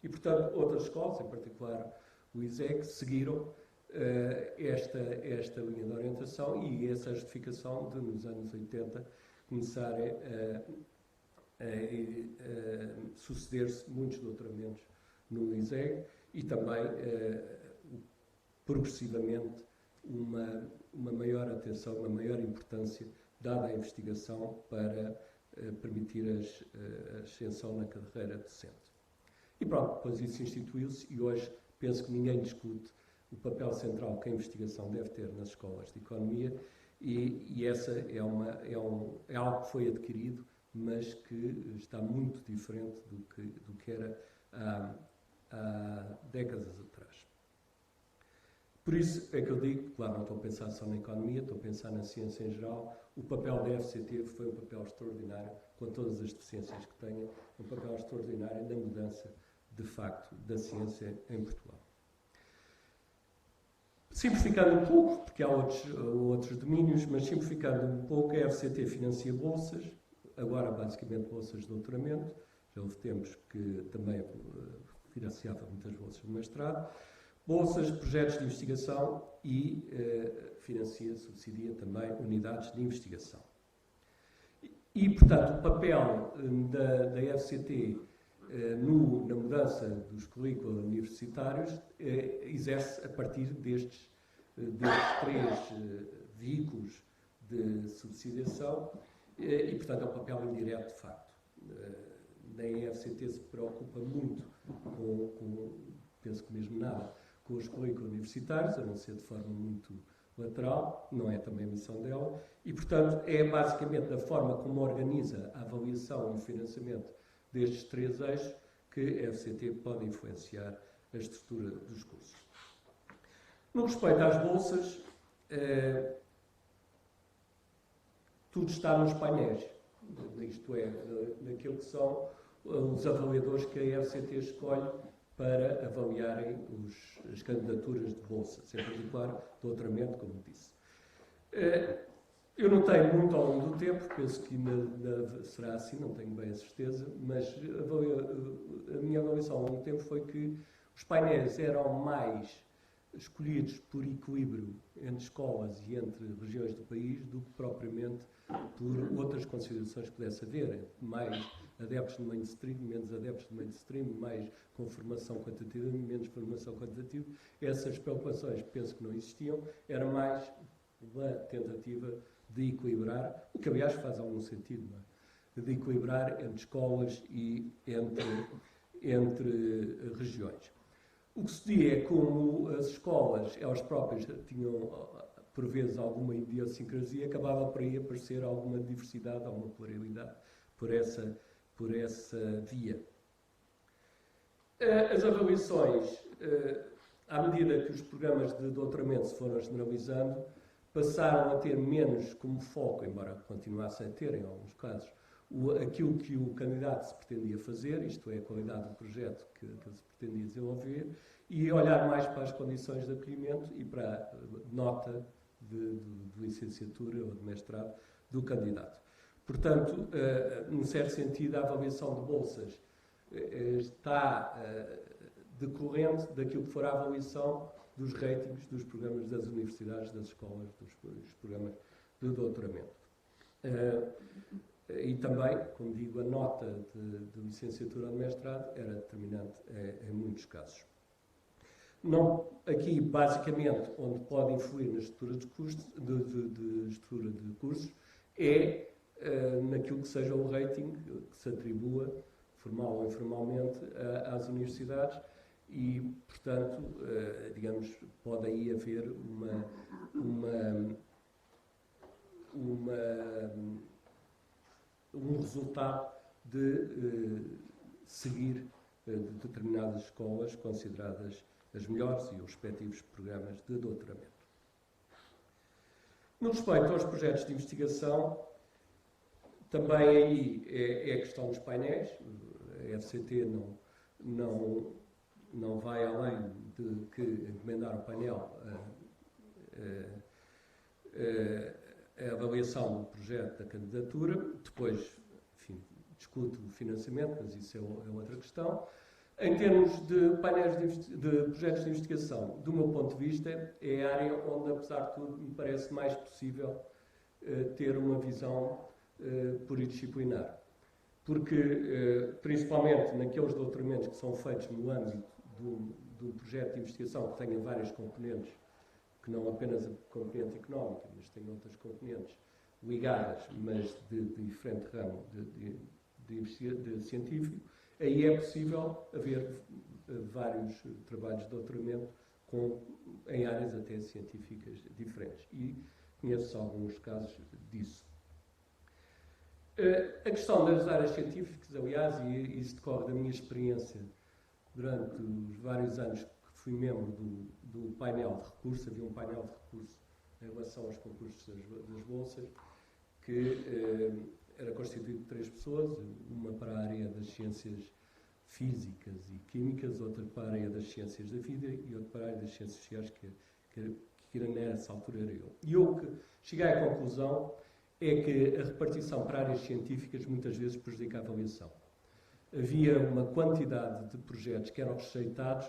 E, portanto, outras escolas, em particular o ISEG, seguiram esta linha de orientação e essa justificação de, nos anos 80, começarem a suceder-se muitos doutoramentos no ISEG e também, progressivamente, uma maior atenção, uma maior importância dada à investigação para permitir a ascensão na carreira docente. E pronto, depois isso instituiu-se e hoje penso que ninguém discute o papel central que a investigação deve ter nas escolas de economia e essa é algo que foi adquirido, mas que está muito diferente do que era há décadas atrás. Por isso é que eu digo, claro, não estou a pensar só na economia, estou a pensar na ciência em geral. O papel da FCT foi um papel extraordinário, com todas as deficiências que tenha, um papel extraordinário na mudança, de facto, da ciência em Portugal. Simplificando um pouco, porque há outros domínios, mas simplificando um pouco, a FCT financia bolsas, agora basicamente bolsas de doutoramento, já houve tempos que também financiava muitas bolsas de mestrado, bolsas, projetos de investigação e subsidia também unidades de investigação. E, portanto, o papel da FCT na mudança dos currículos universitários exerce a partir destes três veículos de subsidiação e, portanto, é um papel indireto de facto. Nem a FCT se preocupa muito penso que mesmo nada, com os currículos universitários, a não ser de forma muito lateral, não é também a missão dela, e, portanto, é basicamente da forma como organiza a avaliação e o financiamento destes três eixos que a FCT pode influenciar a estrutura dos cursos. No respeito às bolsas, tudo está nos painéis, isto é, naquilo que são os avaliadores que a FCT escolhe para avaliarem as candidaturas de bolsas, em particular doutoramento, como disse. Eu não tenho muito ao longo do tempo, penso que ainda será assim, não tenho bem a certeza, mas a minha avaliação ao longo do tempo foi que os painéis eram mais escolhidos por equilíbrio entre escolas e entre regiões do país do que propriamente por outras considerações que pudesse haver, mais adeptos do mainstream, menos adeptos do mainstream, mais com formação quantitativa, menos formação quantitativa. Essas preocupações penso que não existiam, era mais uma tentativa de equilibrar, o que aliás faz algum sentido, não é? De equilibrar entre escolas e entre regiões. O que se diz é como as escolas, elas próprias tinham, por vezes, alguma idiosincrasia, acabava por aí aparecer alguma diversidade, alguma pluralidade por essa via. As avaliações, à medida que os programas de doutoramento se foram generalizando, passaram a ter menos como foco, embora continuassem a ter, em alguns casos, aquilo que o candidato se pretendia fazer, isto é, a qualidade do projeto que se pretendia desenvolver, e olhar mais para as condições de acolhimento e para a nota de licenciatura ou de mestrado do candidato. Portanto, num certo sentido, a avaliação de bolsas está decorrente daquilo que for a avaliação dos ratings dos programas das universidades, das escolas, dos programas de doutoramento. E também, como digo, a nota de licenciatura ou de mestrado era determinante em muitos casos. Não, aqui, basicamente, onde pode influir na estrutura de cursos é naquilo que seja o rating que se atribua, formal ou informalmente, às universidades e, portanto, digamos, pode aí haver um resultado de seguir determinadas escolas consideradas as melhores e os respectivos programas de doutoramento. No respeito aos projetos de investigação, também aí é a questão dos painéis. A FCT não vai além de que encomendar um painel a avaliação do projeto da candidatura, depois, enfim, discute o financiamento, mas isso é outra questão. Em termos de painéis de projetos de investigação, do meu ponto de vista, é a área onde, apesar de tudo, me parece mais possível ter uma visão pluridisciplinar. Porque, principalmente naqueles doutoramentos que são feitos no âmbito do projeto de investigação, que tenha várias componentes, que não apenas a componente económica, mas tem outras componentes ligadas, mas de diferente ramo de científico, aí é possível haver vários trabalhos de doutoramento em áreas até científicas diferentes. E conheço alguns casos disso. A questão das áreas científicas, aliás, e isso decorre da minha experiência durante os vários anos que fui membro do painel de recursos, havia um painel de recursos em relação aos concursos das bolsas, que era constituído de 3 pessoas, uma para a área das ciências físicas e químicas, outra para a área das ciências da vida e outra para a área das ciências sociais, que nessa altura era eu. E eu que cheguei à conclusão é que a repartição para áreas científicas muitas vezes prejudica a avaliação. Havia uma quantidade de projetos que eram rejeitados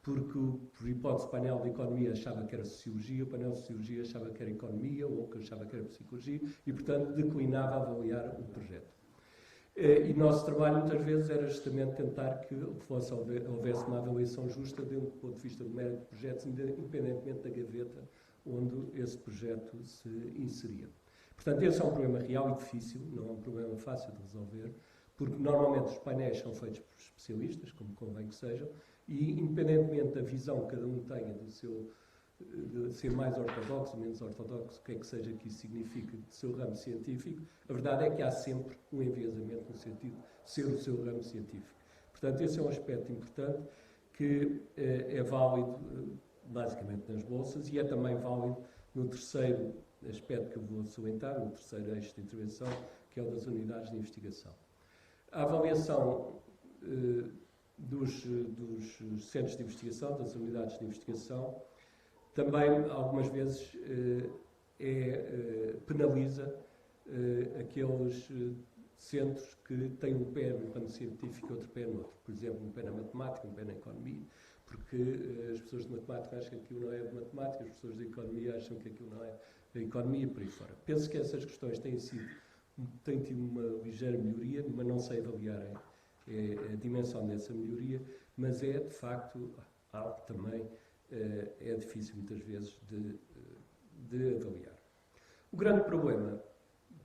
porque, por hipótese, o painel de economia achava que era sociologia, o painel de sociologia achava que era economia, ou que achava que era psicologia, e, portanto, declinava a avaliar o projeto. E o nosso trabalho, muitas vezes, era justamente tentar que houvesse uma avaliação justa do ponto de vista do mérito de projetos, independentemente da gaveta onde esse projeto se inseria. Portanto, esse é um problema real e difícil, não é um problema fácil de resolver, porque normalmente os painéis são feitos por especialistas, como convém que sejam, e independentemente da visão que cada um tenha de ser mais ortodoxo, menos ortodoxo, o que é que seja que isso signifique do seu ramo científico, a verdade é que há sempre um enviesamento no sentido de ser o seu ramo científico. Portanto, esse é um aspecto importante que é válido basicamente nas bolsas e é também válido no terceiro aspecto que eu vou salientar, no terceiro eixo de intervenção, que é o das unidades de investigação. A avaliação dos centros de investigação, das unidades de investigação, também algumas vezes penaliza aqueles centros que têm um pé no ramo científico e outro pé no outro. Por exemplo, um pé na matemática, um pé na economia, porque as pessoas de matemática acham que aquilo não é de matemática, as pessoas de economia acham que aquilo não é de economia, por aí fora. Penso que essas questões têm tido uma ligeira melhoria, mas não sei avaliar a dimensão dessa melhoria, mas é, de facto, algo que também é difícil, muitas vezes, de avaliar. O grande problema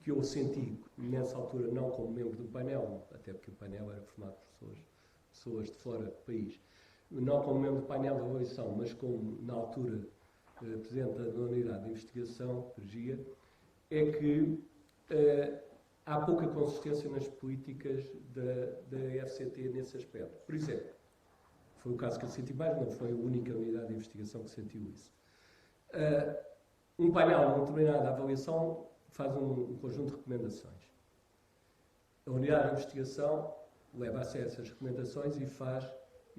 que eu senti nessa altura, não como membro do painel, até porque o painel era formado por pessoas de fora do país, não como membro do painel de avaliação, mas como, na altura, presidente da unidade de investigação, RGIA, é que há pouca consistência nas políticas da FCT nesse aspecto. Por exemplo, foi o caso que eu senti mais, não foi a única unidade de investigação que sentiu isso. Um painel, uma determinada avaliação, faz um conjunto de recomendações. A unidade de investigação leva a sério essas recomendações e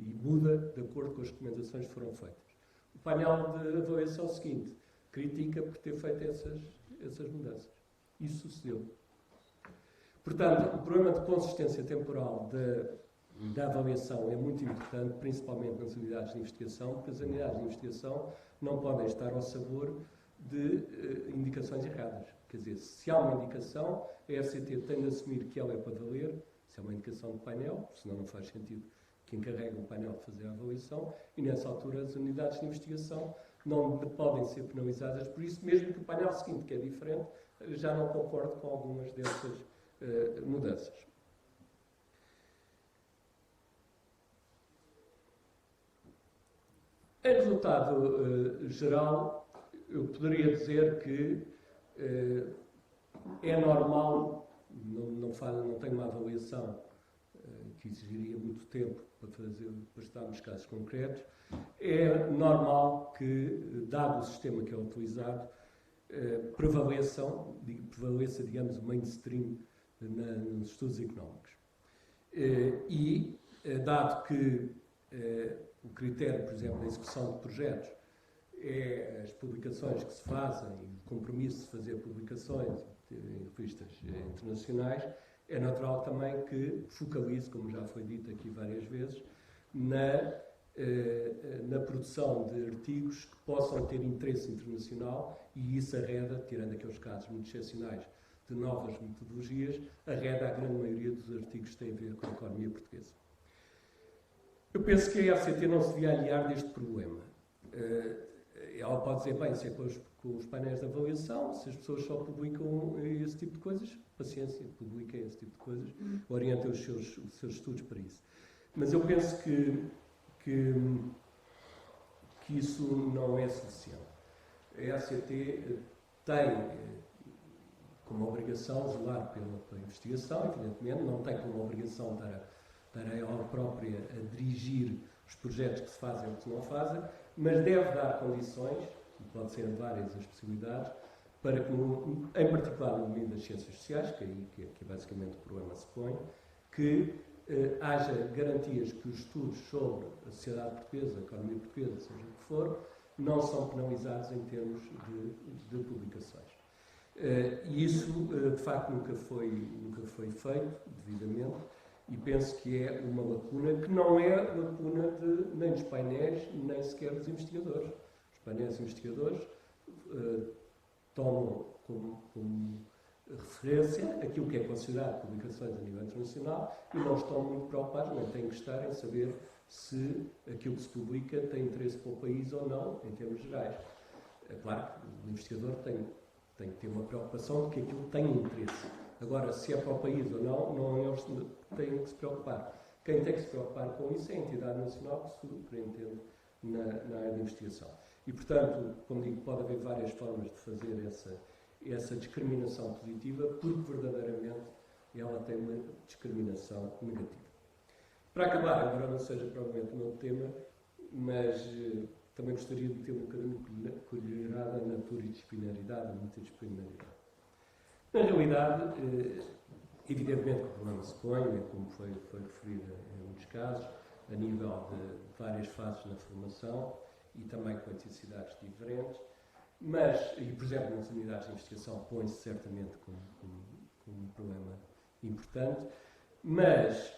muda de acordo com as recomendações que foram feitas. O painel de avaliação seguinte critica por ter feito essas mudanças. Isso sucedeu. Portanto, o problema de consistência temporal da avaliação é muito importante, principalmente nas unidades de investigação, porque as unidades de investigação não podem estar ao sabor de indicações erradas. Quer dizer, se há uma indicação, a FCT tem de assumir que ela é para valer, se é uma indicação de painel, senão não faz sentido que encarregue o painel de fazer a avaliação, e nessa altura as unidades de investigação não podem ser penalizadas por isso, mesmo que o painel seguinte, que é diferente, já não concorde com algumas dessas mudanças. Em resultado geral, eu poderia dizer que é normal, não tenho uma avaliação que exigiria muito tempo para estar nos casos concretos, é normal que, dado o sistema que é utilizado, prevaleça, digamos, o mainstream nos estudos económicos. Dado que o critério, por exemplo, da execução de projetos é as publicações que se fazem, o compromisso de fazer publicações em revistas internacionais, é natural também que focalize, como já foi dito aqui várias vezes, na produção de artigos que possam ter interesse internacional, e isso arreda, tirando aqueles casos muito excepcionais de novas metodologias, arreda a grande maioria dos artigos que têm a ver com a economia portuguesa. Eu penso que a EACT não se devia aliar deste problema. Ela pode dizer, bem, se é com os painéis de avaliação, se as pessoas só publicam esse tipo de coisas, paciência, publiquem esse tipo de coisas, orientem os seus estudos para isso. Mas eu penso que isso não é suficiente. A EACT tem como obrigação zelar pela investigação, evidentemente, não tem como obrigação para ela própria a dirigir os projetos que se fazem ou que se não fazem, mas deve dar condições, e pode ser várias as possibilidades, para que, em particular no domínio das ciências sociais, que é basicamente o problema se põe, que haja garantias que os estudos sobre a sociedade portuguesa, a economia portuguesa, seja o que for, não são penalizados em termos de publicações. E isso, de facto, nunca foi feito devidamente, e penso que é uma lacuna que não é lacuna nem dos painéis, nem sequer dos investigadores. Os painéis investigadores tomam como referência aquilo que é considerado publicações a nível internacional e não estão muito preocupados, nem têm que estar em saber se aquilo que se publica tem interesse para o país ou não, em termos gerais. É claro que o investigador tem que ter uma preocupação de que aquilo tem interesse. Agora, se é para o país ou não eles têm que se preocupar. Quem tem que se preocupar com isso é a entidade nacional que se superintende na área de investigação. E, portanto, como digo, pode haver várias formas de fazer essa discriminação positiva, porque verdadeiramente ela tem uma discriminação negativa. Para acabar, embora não seja provavelmente o meu tema, mas também gostaria de ter um bocadinho colherada na pluridisciplinaridade, na multidisciplinaridade. Na realidade, evidentemente que o problema se põe, como foi referido em muitos casos, a nível de várias fases na formação e também com intensidades diferentes, mas, e por exemplo, nas unidades de investigação põe-se certamente como um problema importante, mas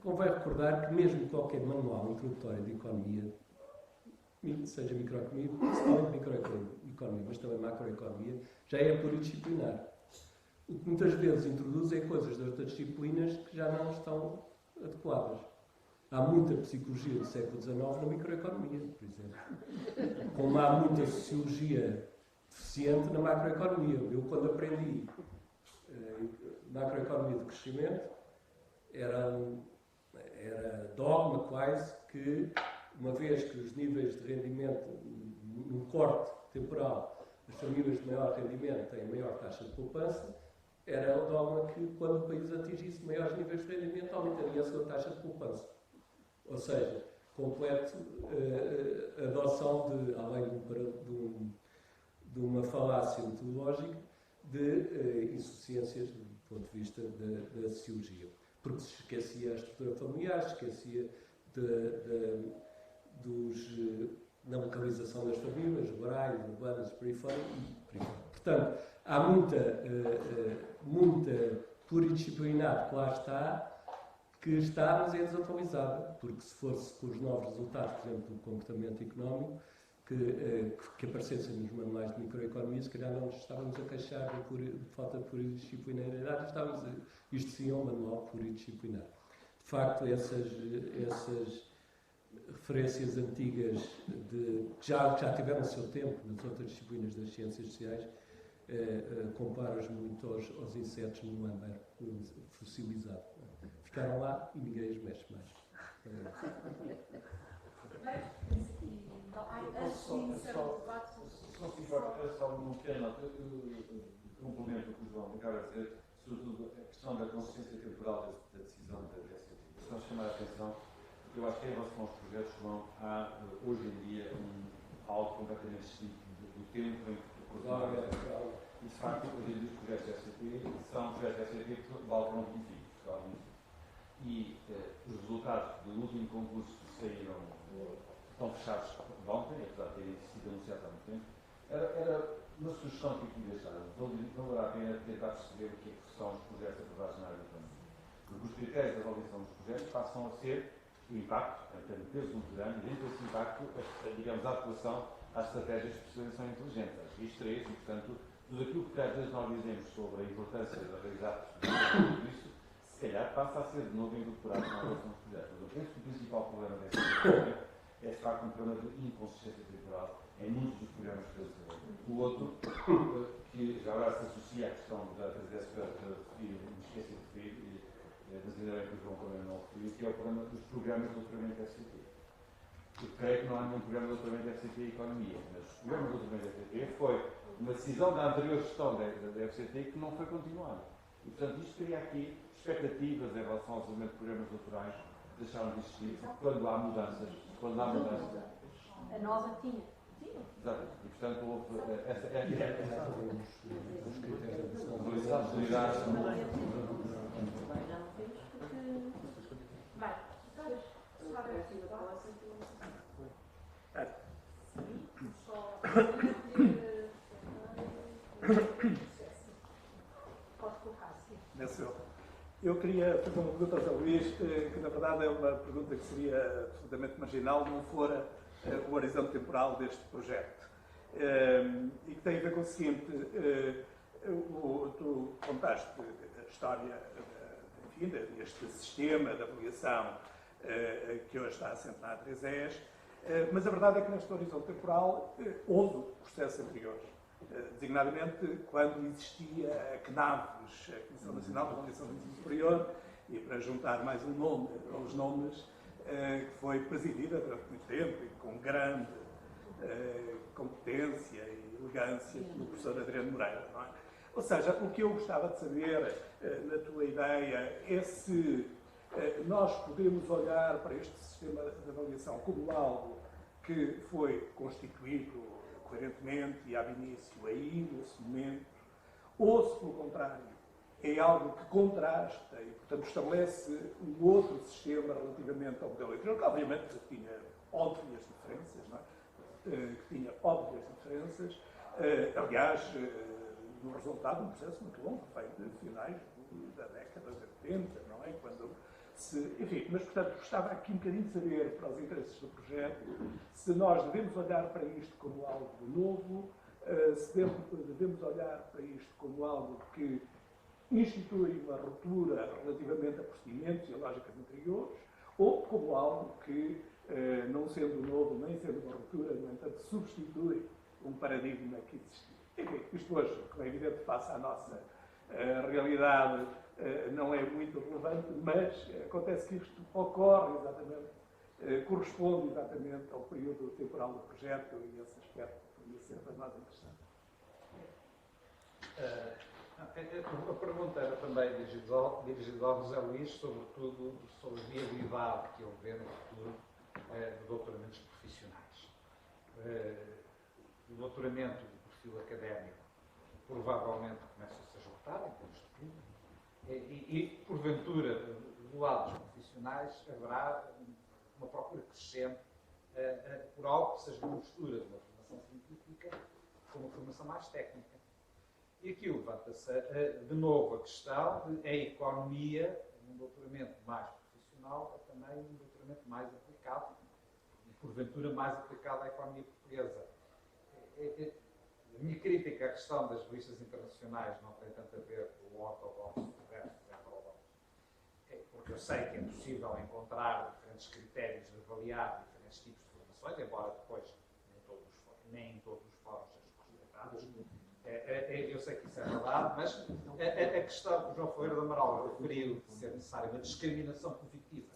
convém recordar que mesmo qualquer manual introdutório de economia, seja microeconomia, principalmente microeconomia, mas também macroeconomia, já é pluridisciplinar. O que muitas vezes introduz é coisas de outras disciplinas que já não estão adequadas. Há muita psicologia do século XIX na microeconomia, por exemplo. Como há muita sociologia deficiente na macroeconomia. Eu, quando aprendi macroeconomia de crescimento, era dogma quase que, uma vez que os níveis de rendimento, num corte temporal, as famílias de maior rendimento têm maior taxa de poupança, era o dogma que, quando o país atingisse maiores níveis de rendimento, aumentaria a sua taxa de poupança. Ou seja, completo adoção além de uma falácia metodológica, de insuficiências do ponto de vista da sociologia. Porque se esquecia a estrutura familiar, se esquecia da localização das famílias, rurais, urbanas, por aí fora. Portanto, há muita pluridisciplinaridade que lá está, mas é desatualizada, porque se fosse com os novos resultados, por exemplo, do comportamento económico, que aparecessem nos manuais de microeconomia, se calhar não nos estávamos a queixar de falta de pluridisciplinaridade, isto sim é um manual pluridisciplinar. De facto, essas referências antigas que já tiveram o seu tempo nas outras disciplinas das ciências sociais, comparam-os muito aos insetos no âmbar fossilizado. Ficaram lá e ninguém os mexe mais. Só uma pequena nota, complemento o que o João acaba de dizer, sobretudo a questão da consciência temporal da decisão da DST. Estão a chamar a atenção, porque eu acho que em relação aos projetos, João, há hoje em dia algo completamente distinto do tempo em que o e de facto, hoje em dia os projetos da SCP são projetos da SCP que valem pontificos. E os resultados do último concurso que saíram estão fechados de ontem, apesar de terem sido anunciados há muito tempo, era uma sugestão que eu queria deixar. Valerá a pena tentar perceber o que são os projetos aprovados na área da economia. Porque os critérios de avaliação dos projetos passam a ser o impacto, em termos de peso muito grande, e dentro desse impacto, digamos, a adequação às estratégias de especialização inteligente, às RIS3, e, portanto, tudo aquilo que às vezes nós dizemos sobre a importância de realizar tudo isso, se calhar passa a ser de novo incorporado na avaliação dos projetos. Mas eu penso que o principal problema desse projeto é estar com um problema de inconsistência temporal em muitos dos programas que eles desenvolvem. O outro, que já agora se associa à questão da presidência que me esqueci de referir, mas ainda bem que o João também não referiu, que é o problema dos programas de doutoramento FCT. Eu creio que não há nenhum programa de doutoramento FCT em economia, mas o programa de doutoramento FCT foi uma decisão da anterior gestão da FCT que não foi continuada. E, portanto, isto cria aqui expectativas em relação ao desenvolvimento de programas doutorais que deixaram de existir quando há mudanças. A nova tinha. Exato. E, portanto, houve essa Os critérios de responsabilidade. Eu queria fazer uma pergunta ao José Luís, que na verdade é uma pergunta que seria absolutamente marginal, não fora o horizonte temporal deste projeto. E que tem a ver com o seguinte, tu contaste a história, enfim, deste sistema de avaliação que hoje está assente na A3ES, mas a verdade é que neste horizonte temporal houve processos anteriores. Designadamente quando existia a CNAVES, a Comissão Nacional de Avaliação do Ensino Superior, e para juntar mais um nome aos nomes, que foi presidida durante muito tempo e com grande competência e elegância pelo professor Adriano Moreira. Não é? Ou seja, o que eu gostava de saber, na tua ideia, é se nós podemos olhar para este sistema de avaliação como algo que foi constituído coerentemente e ab início aí, nesse momento, ou se, pelo contrário, é algo que contrasta e, portanto, estabelece um outro sistema relativamente ao modelo anterior, que obviamente tinha óbvias diferenças, não é? Que tinha óbvias diferenças, aliás, no resultado de um processo muito longo, feito de finais da década de 80, não é? Quando enfim, mas, portanto, gostava aqui um bocadinho de saber, para os interesses do projeto, se nós devemos olhar para isto como algo novo, se devemos olhar para isto como algo que institui uma ruptura relativamente a procedimentos e a lógicas anteriores, ou como algo que, não sendo novo, nem sendo uma ruptura, no entanto, substitui um paradigma que existia. Enfim, isto hoje, como é evidente, face à nossa realidade, não é muito relevante, mas acontece que isto ocorre exatamente, corresponde exatamente ao período temporal do projeto e esse aspecto podia ser para nós interessante. A pergunta era também dirigida ao José Luís, sobretudo sobre a viabilidade que ele vê no futuro de doutoramentos profissionais. O doutoramento de perfil académico provavelmente começa-se a esgotar em termos de público. E, porventura, do lado dos profissionais, haverá uma procura crescente por algo que seja uma mistura de uma formação científica com uma formação mais técnica. E aqui levanta-se de novo a questão de a economia, um doutoramento mais profissional, é também um doutoramento mais aplicado, e, porventura, mais aplicado à economia portuguesa. A minha crítica à questão das revistas internacionais não tem tanto a ver com o ortodoxo versus heterodoxo, porque eu sei que é possível encontrar diferentes critérios de avaliar diferentes tipos de formações, embora depois nem em todos os fóruns sejam respeitados. Eu sei que isso é verdade, mas a questão que o João Ferreira do Amaral referiu de ser necessária uma discriminação positiva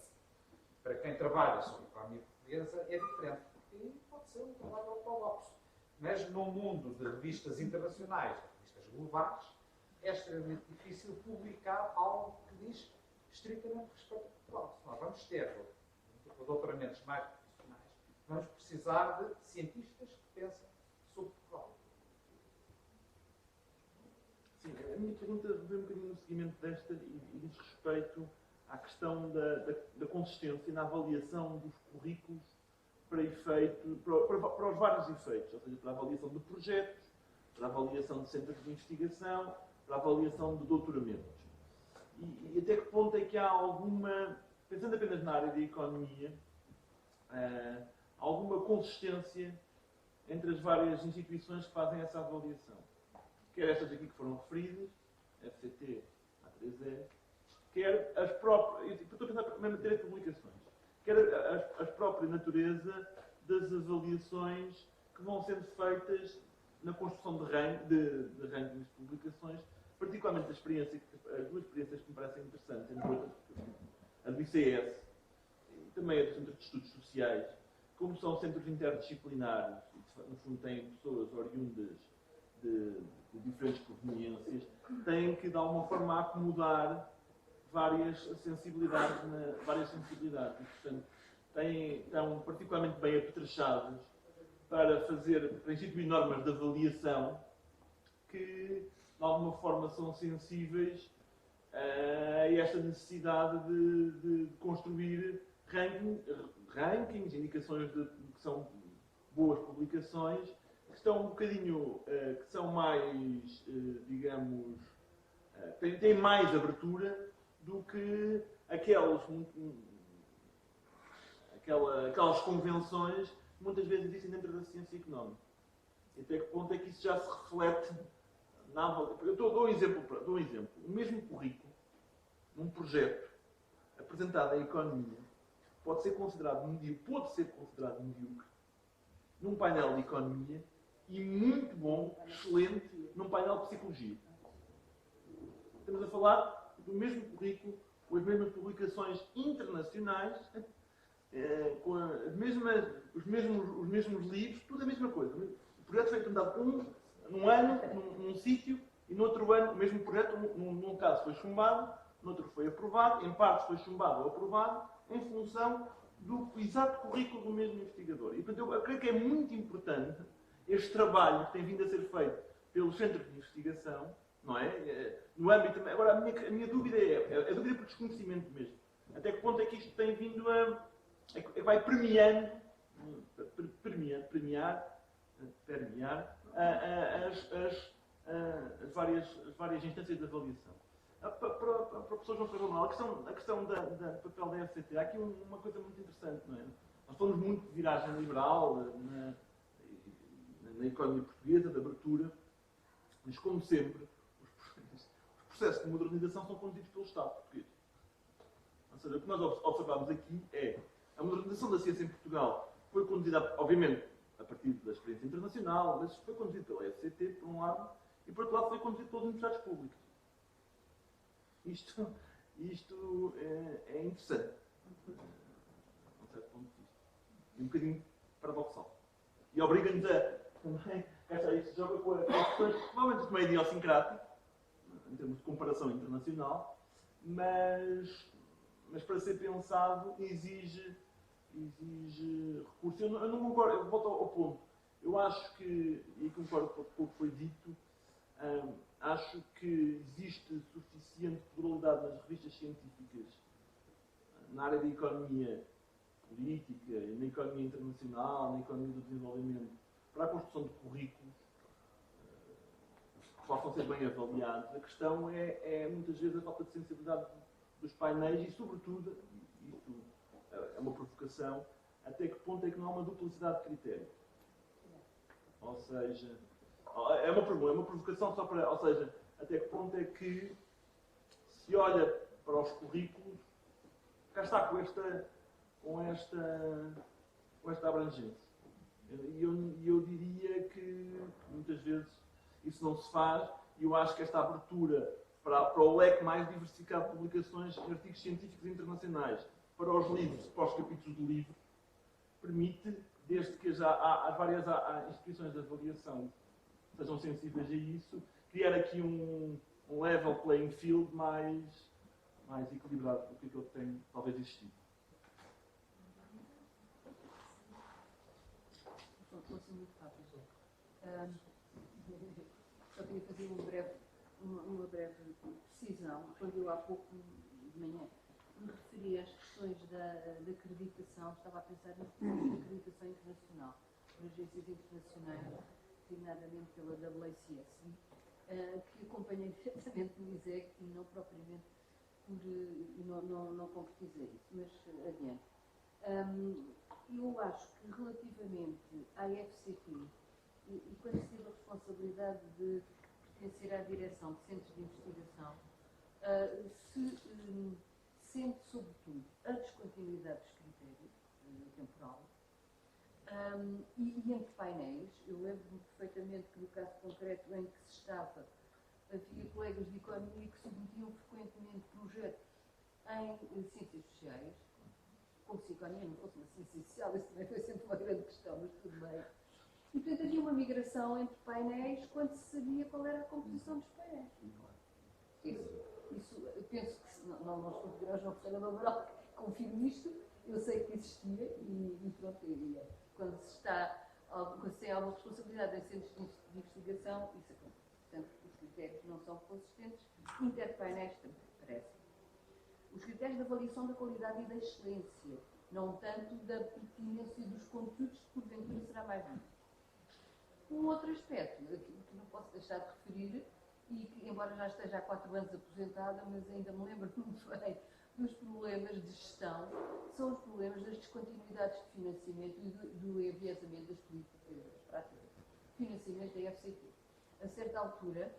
para quem trabalha sobre a economia portuguesa é diferente, porque pode ser um trabalho ortodoxo. Mas num mundo de revistas internacionais, de revistas globais, é extremamente difícil publicar algo que diz estritamente respeito a Portugal. Se nós vamos ter doutoramentos mais profissionais, vamos precisar de cientistas que pensam sobre Portugal. Sim, a minha pergunta vem um bocadinho no seguimento desta e diz respeito à questão da consistência na avaliação dos currículos para os vários efeitos, ou seja, para a avaliação de projetos, para a avaliação de centros de investigação, para a avaliação de doutoramentos. E até que ponto é que há alguma, pensando apenas na área da economia, alguma consistência entre as várias instituições que fazem essa avaliação? Quer estas aqui que foram referidas, FCT, A3E, quer as próprias, estou a pensar na matéria de publicações, quer a própria natureza das avaliações que vão sendo feitas na construção de rankings de publicações, particularmente as duas experiências que me parecem interessantes, entre outras, a do ICS e também a do Centro de Estudos Sociais, como são centros interdisciplinares, e no fundo têm pessoas oriundas de diferentes proveniências, têm que de alguma forma acomodar várias sensibilidades. E, portanto, estão particularmente bem apetrechados para instituir normas de avaliação que, de alguma forma, são sensíveis a esta necessidade de construir rankings, indicações de que são boas publicações, que estão um bocadinho, que são mais, digamos, têm mais abertura do que aquelas convenções que muitas vezes existem dentro da ciência económica. E até que ponto é que isso já se reflete na avaliação? Eu dou um exemplo. O mesmo currículo, num projeto apresentado em economia, pode ser considerado medíocre num painel de economia e muito bom, excelente, num painel de psicologia. Estamos a falar do mesmo currículo, com as mesmas publicações internacionais, com os mesmos livros, tudo a mesma coisa. O projeto foi apresentado num ano, num sítio, e no outro ano, o mesmo projeto, num caso foi chumbado, no outro foi aprovado, em partes foi chumbado ou aprovado, em função do exato currículo do mesmo investigador. E, portanto, eu creio que é muito importante este trabalho que tem vindo a ser feito pelos centros de investigação, não é? No âmbito... Agora, a minha dúvida é dúvida por desconhecimento mesmo. Até que ponto é que isto tem vindo vai permear as várias instâncias de avaliação. Para o professor João Ferreira Manuel, a questão do papel da FCT, há aqui uma coisa muito interessante, não é? Nós falamos muito de viragem liberal na economia portuguesa, de abertura, mas, como sempre, os processos de modernização são conduzidos pelo Estado português. Ou seja, o que nós observamos aqui é a modernização da ciência em Portugal foi conduzida, obviamente, a partir da experiência internacional, mas foi conduzida pela FCT, por um lado, e por outro lado foi conduzida pelas universidades públicas. Isto é interessante, a um certo ponto de vista. E um bocadinho paradoxal. E obriga-nos também, isto joga com as questões, provavelmente meio idiosincrático, em termos de comparação internacional, mas para ser pensado exige recurso. Eu não concordo, eu volto ao ponto. Eu acho que, e concordo com o que foi dito, acho que existe suficiente pluralidade nas revistas científicas na área da economia política, na economia internacional, na economia do desenvolvimento, para a construção de currículos que possam ser bem avaliados. A questão é muitas vezes a falta de sensibilidade dos painéis e, sobretudo, isto é uma provocação, até que ponto é que não há uma duplicidade de critério. Ou seja, é uma provocação só para... Ou seja, até que ponto é que se olha para os currículos, cá está com esta abrangência. E eu diria que muitas vezes isso não se faz, e eu acho que esta abertura para o leque mais diversificado de publicações em artigos científicos internacionais, para os livros, para os capítulos do livro, permite, desde que há várias instituições de avaliação sejam sensíveis a isso, criar aqui um level playing field mais equilibrado do que aquilo que tem talvez existido. Vou ser muito rápido. Só queria fazer uma breve precisão. Quando eu há pouco de manhã me referi às questões da acreditação, estava a pensar nas questões da acreditação internacional, por agências internacionais, designadamente pela AACSB, que acompanhei diretamente no ISEG e não propriamente não concretizei isso, mas adiante. Eu acho que relativamente à FCT, e quando se teve a responsabilidade de pertencer à direção de centros de investigação, se sente sobretudo a descontinuidade dos critérios temporal e entre painéis. Eu lembro-me perfeitamente que no caso concreto em que se estava, havia colegas de economia que submetiam frequentemente projetos em ciências sociais, como se a economia não fosse uma ciência social, isso também foi sempre uma grande questão, mas tudo bem. E, portanto, havia uma migração entre painéis quando se sabia qual era a composição dos painéis. Isso eu penso que, não estou a pedir ao João Ferreira do Amaral que confirme isto, eu sei que existia e pronto, quando se tem alguma responsabilidade em centros de investigação, isso acontece. Portanto, os critérios não são consistentes, interpainéis também, parece. Os critérios de avaliação da qualidade e da excelência, não tanto da pertinência dos conteúdos, que porventura será mais muito. Um outro aspecto, que não posso deixar de referir, e que, embora já esteja há 4 anos aposentada, mas ainda me lembro muito bem dos problemas de gestão, são os problemas das descontinuidades de financiamento e do enviesamento das políticas práticas. Financiamento da FCT. A certa altura,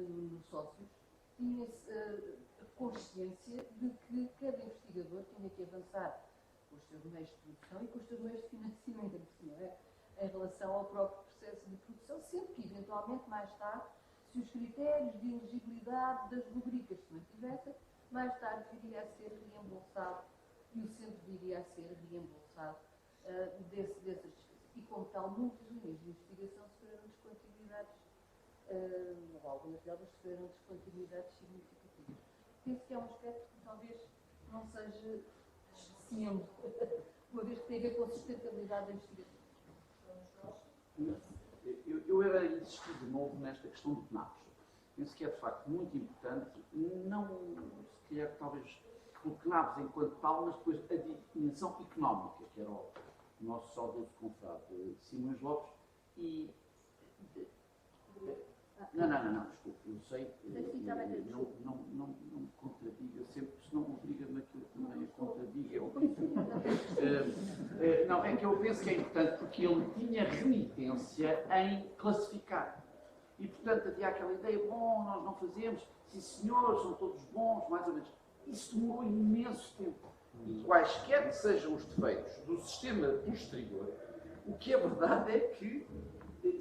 nos sócios, tinha-se a consciência de que cada investigador tinha que avançar com os seus meios de produção e com os seus meios de financiamento, não é? Em relação ao próprio processo de produção, sendo que, eventualmente, mais tarde, se os critérios de elegibilidade das rubricas se mantivessem, mais tarde viria a ser reembolsado e o centro viria a ser reembolsado dessas despesas. E, como tal, muitas linhas de investigação sofreram descontinuidades, ou algumas delas sofreram descontinuidades significativas. Penso que é um aspecto que talvez não seja esquecendo, uma vez que tem a ver com a sustentabilidade da investigação. Eu era insistir de novo nesta questão do CNAPS. Penso que é de facto muito importante, não se calhar talvez pelo CNAPS enquanto tal, mas depois a dimensão económica, que era o nosso saudoso confrade Simões Lopes, e... Não, desculpe, eu sei, não me contradiga sempre, senão obriga-me aquilo que também a contradiga. Não, é que eu penso que é importante porque ele tinha renitência em classificar. E, portanto, havia aquela ideia, bom, nós não fazemos, sim senhor, são todos bons, mais ou menos. Isso demorou imenso tempo. E quaisquer que sejam os defeitos do sistema posterior, o que é verdade é que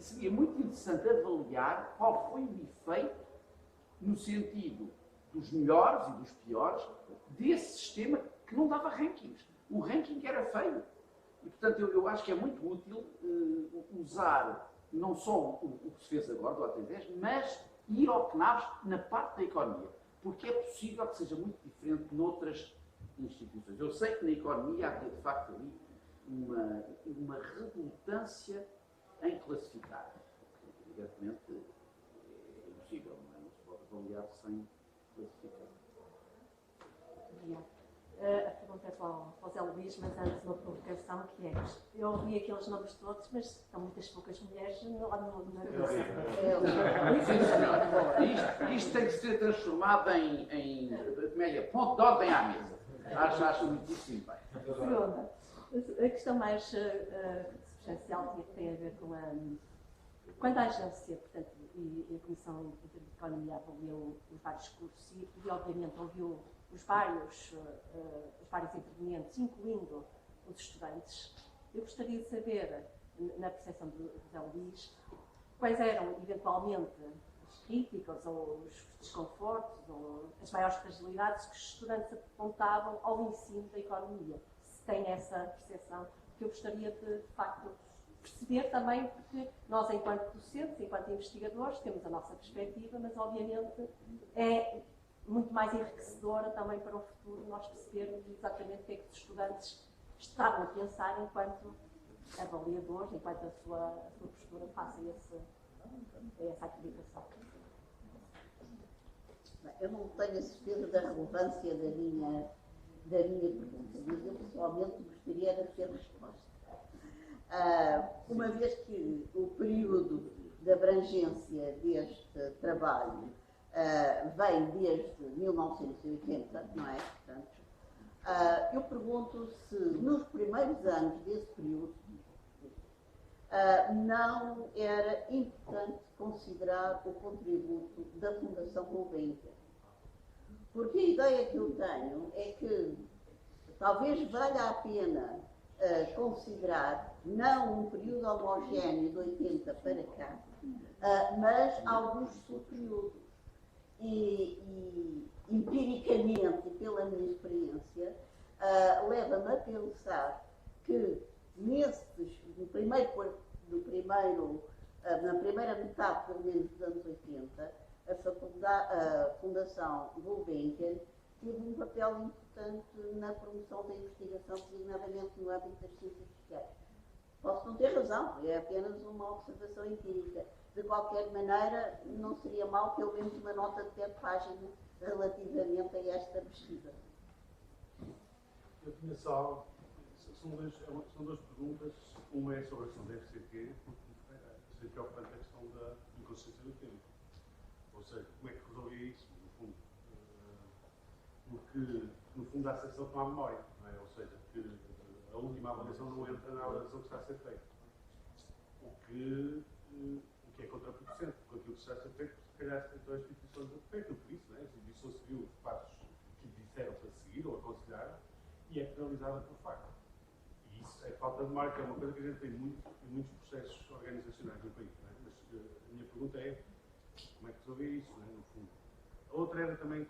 seria muito interessante avaliar qual foi o efeito, no sentido dos melhores e dos piores, desse sistema que não dava rankings. O ranking era feio. E, portanto, eu acho que é muito útil usar não só o que se fez agora, do AT10, mas ir ao CNAPS na parte da economia. Porque é possível que seja muito diferente noutras instituições. Eu sei que na economia há, de facto, ali uma redundância em classificar. Evidentemente, é impossível, não se pode avaliar sem classificar. Obrigada. A pergunta é para o Zé Luís, mas antes uma provocação que é: eu ouvi aqueles nomes todos, mas estão muitas poucas mulheres na redação. Isto tem que ser transformado em ponto de ordem à mesa. Acho muitíssimo bem. Segunda, a questão mais substancial tem a ver com quando a agência, portanto, e a Comissão de Economia avaliou os vários cursos e obviamente ouviu os vários intervenientes, incluindo os estudantes. Eu gostaria de saber, na percepção do José Luís, quais eram, eventualmente, as críticas ou os desconfortos ou as maiores fragilidades que os estudantes apontavam ao ensino da economia. Se tem essa percepção, que eu gostaria de facto, perceber também, porque nós, enquanto docentes, enquanto investigadores, temos a nossa perspectiva, mas, obviamente, é muito mais enriquecedora também para o futuro nós percebermos exatamente o que é que os estudantes estavam a pensar enquanto avaliadores, enquanto a sua postura face a essa acreditação. eu não tenho a certeza da relevância da minha pergunta, mas eu pessoalmente gostaria de ter resposta. Uma vez que o período de abrangência deste trabalho vem desde 1980, não é? Portanto, eu pergunto se nos primeiros anos desse período não era importante considerar o contributo da Fundação Gulbenkian. Porque a ideia que eu tenho é que talvez valha a pena considerar não um período homogéneo de 80 para cá, mas alguns subperíodos. E empiricamente, pela minha experiência, leva-me a pensar que na primeira metade, pelo menos, dos anos 80, a Fundação Gulbenkian teve um papel importante na promoção da investigação, designadamente no âmbito das ciências sociais. Posso não ter razão, é apenas uma observação empírica. De qualquer maneira, não seria mal pelo menos uma nota de 10 páginas relativamente a esta pesquisa. Eu tinha só... São duas perguntas. Uma é sobre a questão da FCT, porque é preocupante a questão da inconsistência do tempo. Ou seja, como é que resolvia isso, no fundo? Porque, no fundo, há a sensação que não há memória, não é? Ou seja, que a última avaliação não entra na avaliação que está a ser feita. O que é contraproducente, porque aquilo que está a ser feito, se calhar, então, as instituições foi aquilo que disse, não é? A instituição seguiu os passos que disseram para seguir ou aconselhar e é penalizada por facto. E isso é falta de memória, que é uma coisa que a gente tem muito em muitos processos organizacionais no país, não é? Mas a minha pergunta é como é que resolver isso, não é? No fundo. A outra era também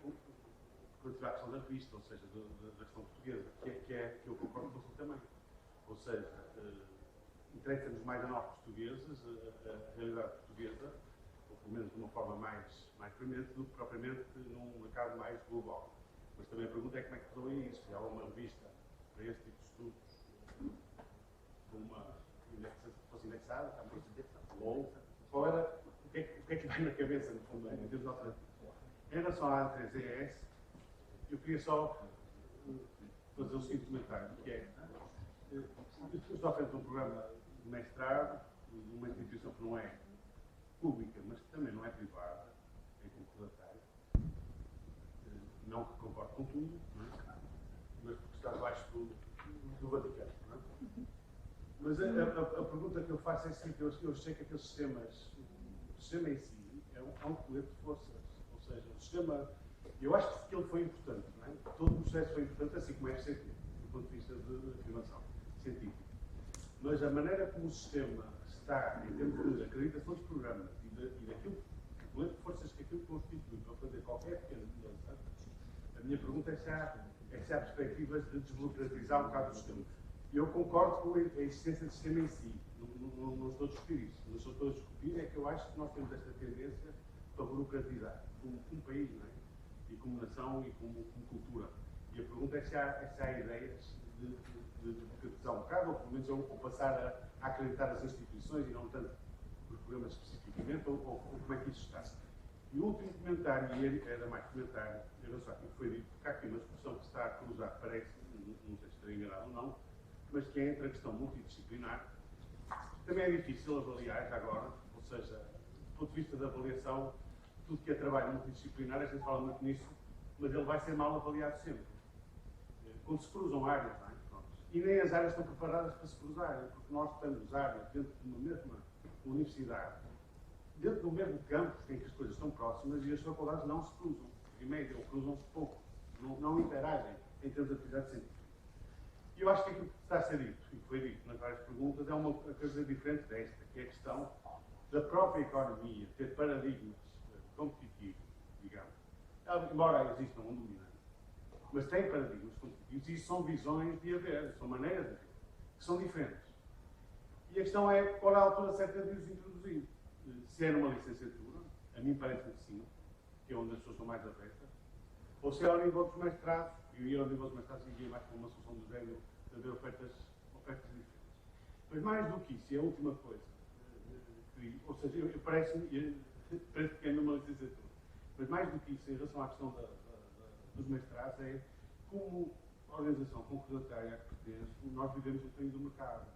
relativa à questão da revista, ou seja, da questão portuguesa, que eu concordo com você também. Ou seja, interessa-nos mais a nós portugueses, a realidade portuguesa, ou pelo menos de uma forma mais premente, do que propriamente num mercado mais global. Mas também a pergunta é como é que resolve isso. Se há uma revista para este tipo de estudos, fosse indexada, ou qual era, o que é que vai na cabeça, no fundo, em termos alternativos. Em relação à A3ES, eu queria só fazer o seguinte comentário, que é, eu estou à frente de um programa de mestrado, de uma instituição que não é pública, mas que também não é privada, é concordatária. Não que concorde com tudo, não é? Mas porque está abaixo do Vaticano. Não é? Mas a pergunta que eu faço é a seguinte: eu sei que aqueles sistemas, o sistema em si é um colete de forças. Ou seja, o sistema, eu acho que ele foi importante, não é? Todo o processo foi importante, assim como é FCT, do ponto de vista de afirmação científica. Mas a maneira como o sistema está, em termos de acreditação dos programas e daquilo, o colete de forças que aquilo constitui para fazer qualquer pequena mudança, a minha pergunta é se há perspectivas de desburocratizar um bocado o sistema. Eu concordo com a existência do sistema em si, não estou a discutir isso. Não estou a discutir é que eu acho que nós temos esta tendência para burocratizar, como país, não é? E como nação e como cultura. E a pergunta é se há ideias de burocratizar um bocado, ou pelo menos ou passar a acreditar as instituições e não tanto os programas especificamente, ou como é que isso está. E o último comentário, e era mais comentário, eu não sei o que foi dito, porque há aqui uma discussão que se está a cruzar, parece, não sei se estarei enganado ou não, mas que é entre a questão multidisciplinar. Também é difícil avaliar já agora, ou seja, do ponto de vista da avaliação, tudo que é trabalho multidisciplinar, a gente fala muito nisso, mas ele vai ser mal avaliado sempre. Quando se cruzam áreas, não é? E nem as áreas estão preparadas para se cruzarem, porque nós temos áreas dentro de uma mesma universidade, dentro do mesmo campus em que as coisas estão próximas e as faculdades não se cruzam. Em média, ou cruzam-se pouco, não interagem em termos de atividade científica. E eu acho que aquilo que está a ser dito, e que foi dito nas várias perguntas, é uma coisa diferente desta, que é a questão da própria economia ter paradigmas competitivos, digamos. Embora existam um dominante, mas tem paradigmas competitivos e são visões de haver, são maneiras de haver, que são diferentes. E a questão é qual é a altura certa de os introduzir. Se é numa licenciatura, a mim parece-me que sim, que é onde as pessoas estão mais abertas, ou se é ao nível dos mestrados, eu ia ao nível dos mestrados e ia mais para uma solução do género de haver ofertas diferentes. Mas mais do que isso, e a última coisa, ou seja, parece-me que é numa licenciatura, Mas mais do que isso, em relação à questão dos mestrados, é como a organização concordatária a que pertence, nós vivemos um bocadinho do mercado.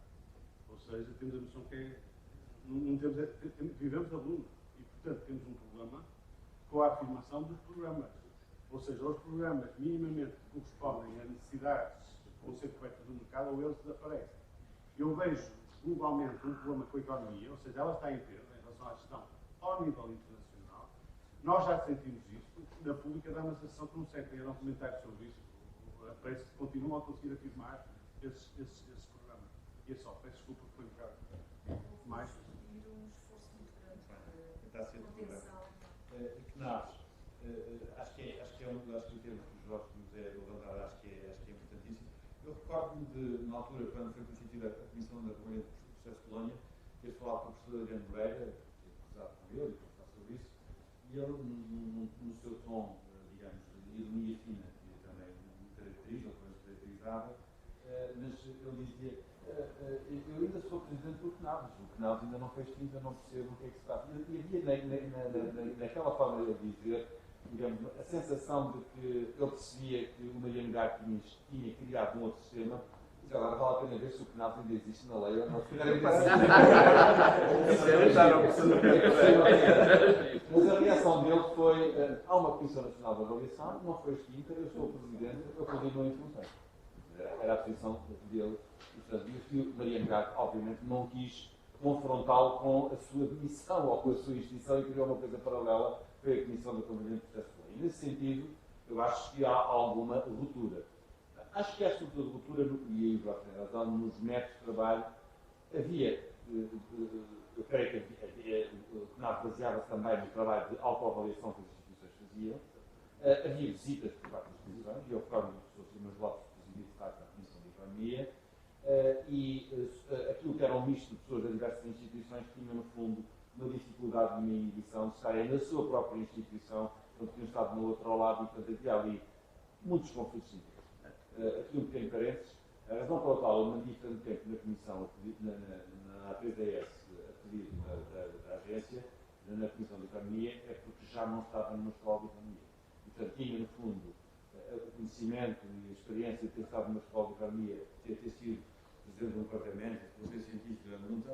Ou seja, temos a noção que vivemos alunos. E, portanto, temos um problema com a afirmação dos programas. Ou seja, os programas minimamente correspondem a necessidades que vão ser cobertas no mercado ou eles desaparecem. Eu vejo globalmente um problema com a economia, ou seja, ela está em perda em relação à gestão ao nível internacional. Nós já sentimos isto. Na pública dá uma sensação que não sentem. Era um comentário sobre isso. Parece que continuam a conseguir afirmar esses programas. E é só. Peço desculpa por foi um bocado mais. Um esforço muito grande Está a ser contenção. acho que é um dos termos que o Jorge nos é levantar, acho que é importantíssimo. Eu recordo-me na altura, quando foi constituída a Comissão de Acompanhamento do Processo de Bolonha, ter falado com o professor Adriano Moreira, que é cruzado com ele e falar sobre isso, e ele, no seu tom, digamos, de ironia fina, que também me caracteriza, ou que me caracterizava, mas ele dizia: eu ainda sou presidente do CNAVES, o CNAVES ainda não fez 30, não percebo o que é que se trata. E havia naquela forma de ele dizer, digamos, a sensação de que ele percebia que o Mariano Gato tinha criado um outro sistema. E agora vale a pena ver se o CNAVES ainda existe na lei ou não. Mas a reação dele foi: há uma Comissão Nacional de Avaliação, não foi extinta, eu sou o presidente, eu continuo em função. Era a posição dele. Portanto, e o Mariano Gato, obviamente, não quis confrontá-lo com a sua demissão ou com a sua extinção e criou uma coisa paralela, foi a Comissão de Acompanhamento do Processo de Lei. E nesse sentido, eu acho que há alguma ruptura. Acho que esta ruptura, e aí o Jorge tem razão, nos métodos de trabalho, havia, eu creio que havia, baseava-se também no trabalho de autoavaliação que as instituições faziam, havia visitas por parte das instituições, e eu recordo do professor Simas Lopes, presidido de facto na Comissão de Economia, e aquilo que era um misto de pessoas de diversas instituições tinha, no fundo, uma dificuldade de uma inibição de estarem na sua própria instituição, quando tinham estado no outro ao lado, e portanto havia ali muitos conflitos de interesse. Aqui um pequeno parênteses, a razão pela qual eu mantive tanto tempo na Comissão, na 3DS, a pedido da agência, na Comissão de Economia, é porque já não estava numa escola de Economia. Portanto, tinha, no fundo, o conhecimento e a experiência de ter estado numa escola de Economia, ter sido presidente de um departamento, de científico,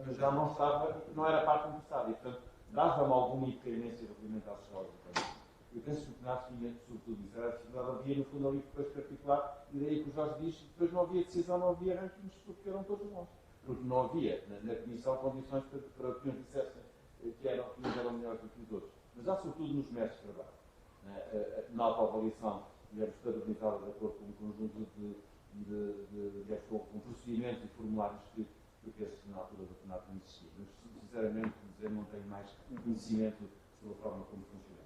mas já não estava, não era parte interessada. E, portanto, dava-me alguma independência relativamente às escolas de Economia. Eu penso que o CNAVES tinha, sobretudo, isso era a dificuldade, havia, no fundo, ali depois particular, e daí que o Jorge diz, depois não havia decisão, não havia rankings, porque eram todos bons. Porque não havia, na Comissão, condições para que uns dissessem que uns eram melhores do que os outros. Mas há, sobretudo, nos métodos de trabalho. Na autoavaliação, digamos, estabilizada de acordo com um conjunto com procedimentos e formulários que na altura do CNAVES não existia. Mas, sinceramente, não tenho mais conhecimento sobre a forma como funciona.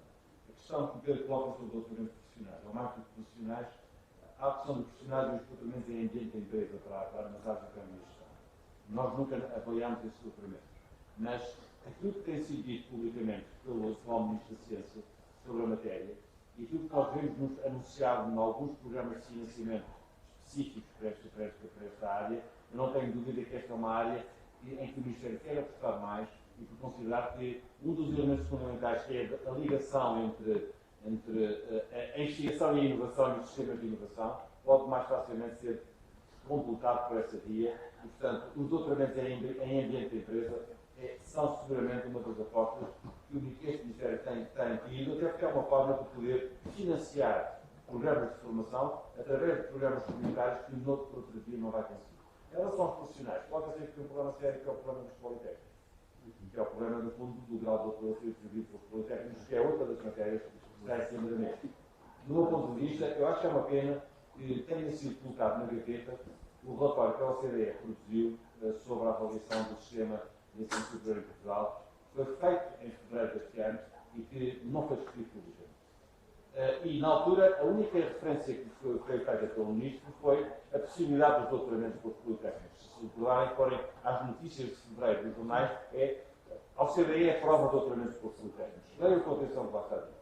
A questão que o Pedro coloca sobre o doutoramento profissionais, ou mais do que profissionais, há a questão de profissionais e os doutoramentos em ambiente da empresa para nas áreas de economia e gestão. Nós nunca apoiámos esse doutoramento. Mas aquilo que tem sido dito publicamente pelo atual Ministro da Ciência sobre a matéria, e aquilo que nós vemos anunciado em alguns programas de financiamento específicos para esta área, eu não tenho dúvida que esta é uma área em que o Ministério quer apostar mais e por considerar que um dos elementos fundamentais, que é a ligação entre a investigação e a inovação e os sistemas de inovação, pode mais facilmente ser completado por essa via. E, portanto, os doutoramentos em ambiente de empresa são seguramente uma das apostas que este Ministério tem tido, até porque é uma forma de poder financiar programas de formação através de programas comunitários que no outro via não vai conseguir. Em relação aos profissionais, pode ser que tem um problema sério, que é o problema dos politécnicos, que é o problema, no fundo, do grau de doutoração atribuído pelos politécnicos, que é outra das matérias que está em cima da mesa. Do meu ponto de vista, eu acho que é uma pena que tenha sido colocado na gaveta o relatório que a OCDE produziu sobre a avaliação do sistema de ensino superior em Portugal, foi feito em fevereiro deste ano e que não foi discutido publicamente. E, na altura, a única referência que foi feita pelo Ministro foi a possibilidade dos doutoramentos pelos politécnicos. Se recordarem, forem às notícias de fevereiro dos jornais, a OCDE é prova de doutoramentos pelos politécnicos. Leiam com atenção o que lá está dito.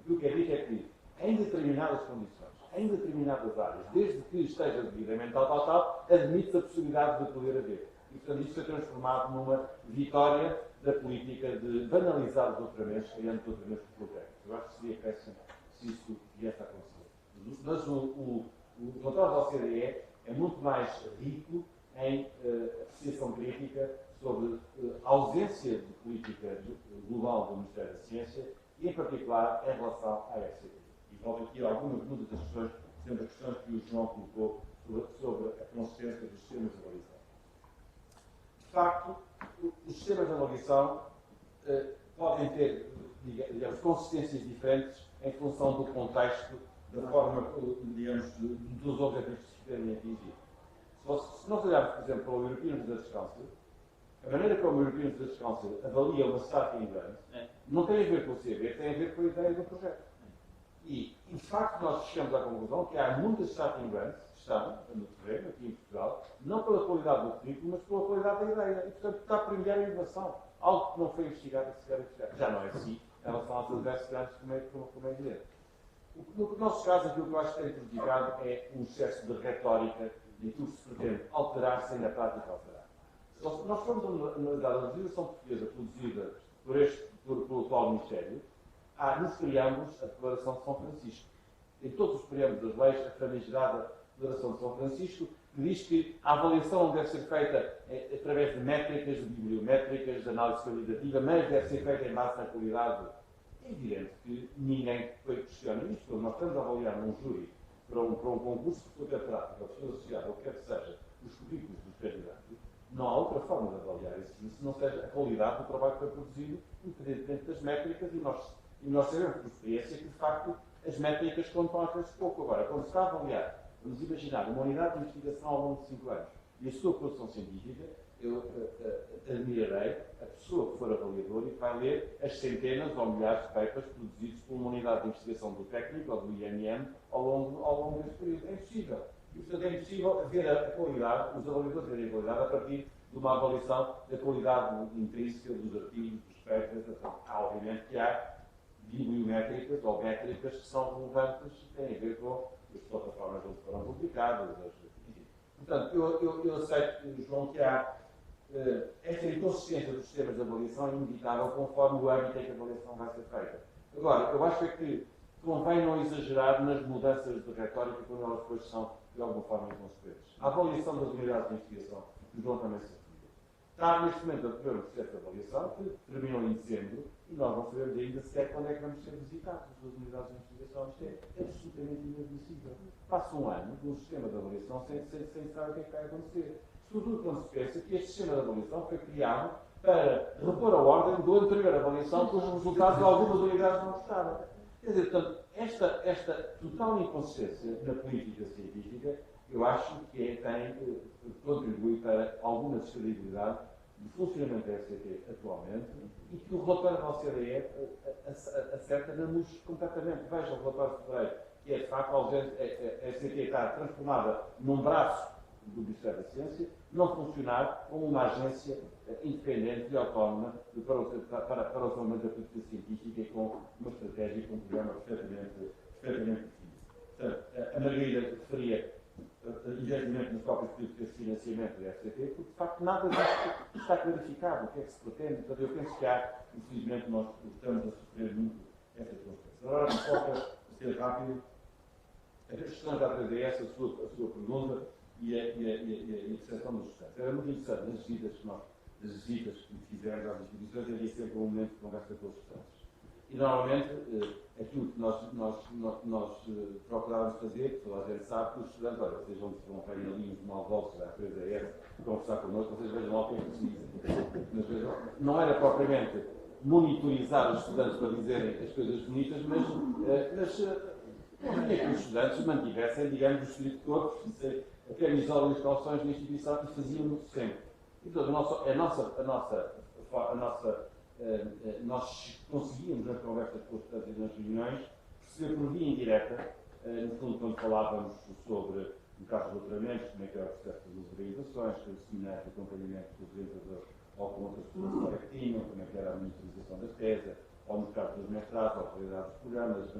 O que é dito é que, em determinadas condições, em determinadas áreas, desde que esteja devidamente tal, admite-se a possibilidade de poder haver. E, portanto, isto foi transformado numa vitória da política de banalizar os doutoramentos, criando doutoramentos politécnicos. Eu acho que seria péssimo se isso viesse a acontecer. Mas o relatório da OCDE é muito mais rico em apreciação crítica sobre a ausência de política global do Ministério da Ciência e, em particular, em relação à FCT. E volto aqui a muitas das questões, sendo as questões que o João colocou sobre a consistência dos sistemas de avaliação. De facto, os sistemas de avaliação podem ter, digamos, consistências diferentes em função do contexto, da forma, digamos, dos objetivos que se querem atingir. Se nós olharmos, por exemplo, para o European Research Council, a maneira como o European Research Council avalia uma starting grant não tem a ver com o CV, tem a ver com a ideia do projeto. E, de facto, nós chegamos à conclusão que há muitas starting grants que estão no terreno, aqui em Portugal, não pela qualidade do currículo, mas pela qualidade da ideia. E, portanto, está a premiar a inovação. Algo que não foi investigado e sequer investigado. Já não é assim em relação às outras grandes, como é evidente. No nosso caso, aquilo que eu acho que tem prejudicado é um excesso de retórica e tudo se pretende alterar sem na prática alterar. Se nós formos analisar a legislação portuguesa produzida pelo atual Ministério, nos preâmbulos a Declaração de São Francisco. Em todos os preâmbulos das leis, a famigerada Declaração de São Francisco, que diz que a avaliação deve ser feita através de métricas, de bibliométricas, de análise qualitativa, mas deve ser feita em base na qualidade. É evidente que ninguém questiona isto. Quando nós estamos a avaliar num júri para um concurso de professor catedrático, ou professor associado, ou quer que seja, os currículos dos candidatos, não há outra forma de avaliar isso, se não seja a qualidade do trabalho que foi produzido, independentemente das métricas, e nós sabemos por experiência que, de facto, as métricas contam às vezes pouco. Agora, quando se está a avaliar, vamos imaginar, uma unidade de investigação ao longo de 5 anos e a sua produção científica, eu admirarei a pessoa que for avaliador e que vai ler as centenas ou milhares de papers produzidos por uma unidade de investigação do técnico ou do INM ao longo deste período. É impossível. E, portanto, é impossível ver a qualidade, os avaliadores verem a qualidade a partir de uma avaliação da qualidade intrínseca dos artigos, dos papers. Obviamente que há bibliométricas ou métricas que são relevantes e têm a ver com as plataformas onde foram publicadas. Portanto, eu aceito, João, que há esta inconsistência dos sistemas de avaliação é inevitável conforme o âmbito em que a avaliação vai ser feita. Agora, eu acho que convém não exagerar nas mudanças de retórica quando elas depois são, de alguma forma, inconsequentes. A avaliação das unidades de investigação, que o João também se referiu, está neste momento a decorrer um processo de avaliação que terminou em dezembro e nós não sabemos ainda sequer quando é que vamos ser visitados as unidades de investigação. Isto é absolutamente inadmissível. Passa um ano de um sistema de avaliação sem saber o que é que vai acontecer. Sobretudo quando se pensa que este sistema de avaliação foi criado para repor a ordem da anterior avaliação cujos resultados de algumas unidades não gostaram. Quer dizer, portanto, esta total inconsistência na política científica, eu acho que contribui para alguma descredibilidade do funcionamento da FCT atualmente e que o relatório da OCDE acerta-nos completamente. Veja o relatório de fevereiro, que é de facto a FCT está transformada num braço do Ministério da Ciência, não funcionar como uma agência independente e autónoma para o desenvolvimento da política científica e com uma estratégia e com um programa perfeitamente definido. Portanto, a Margarida referia evidentemente nas próprias políticas de financiamento da FCT, porque de facto nada disto está clarificado, o que é que se pretende. Portanto, eu penso que infelizmente, nós estamos a sofrer muito estas consequências. Agora, me toca ser rápido. A questão da 3DS, a sua pergunta e a percepção dos estudantes. Era muito interessante nas visitas que fizemos às instituições, havia sempre um momento de conversa com os estudantes. E normalmente, aquilo que nós procurávamos fazer, que toda a gente sabe, que os estudantes, olha, vocês vão para linhas de Malvolta, da 3DS, conversar connosco, vocês vejam lá o que é que se diz. Não era propriamente monitorizar os estudantes para dizerem as coisas bonitas, mas queria que os estudantes mantivessem, digamos, o espírito de corpo, a camisola e as calções na instituição e faziam-no sempre. E, portanto, nós conseguíamos, nas conversas com os estudantes e nas reuniões, perceber por via indireta, no fundo, quando falávamos sobre, no caso dos doutoramentos, como é que era o processo das orientações, os seminários de acompanhamento dos orientadores ou com outras pessoas que tinham, como é que era a monitorização da tese, ou no caso dos mestrados, ou a qualidade dos programas,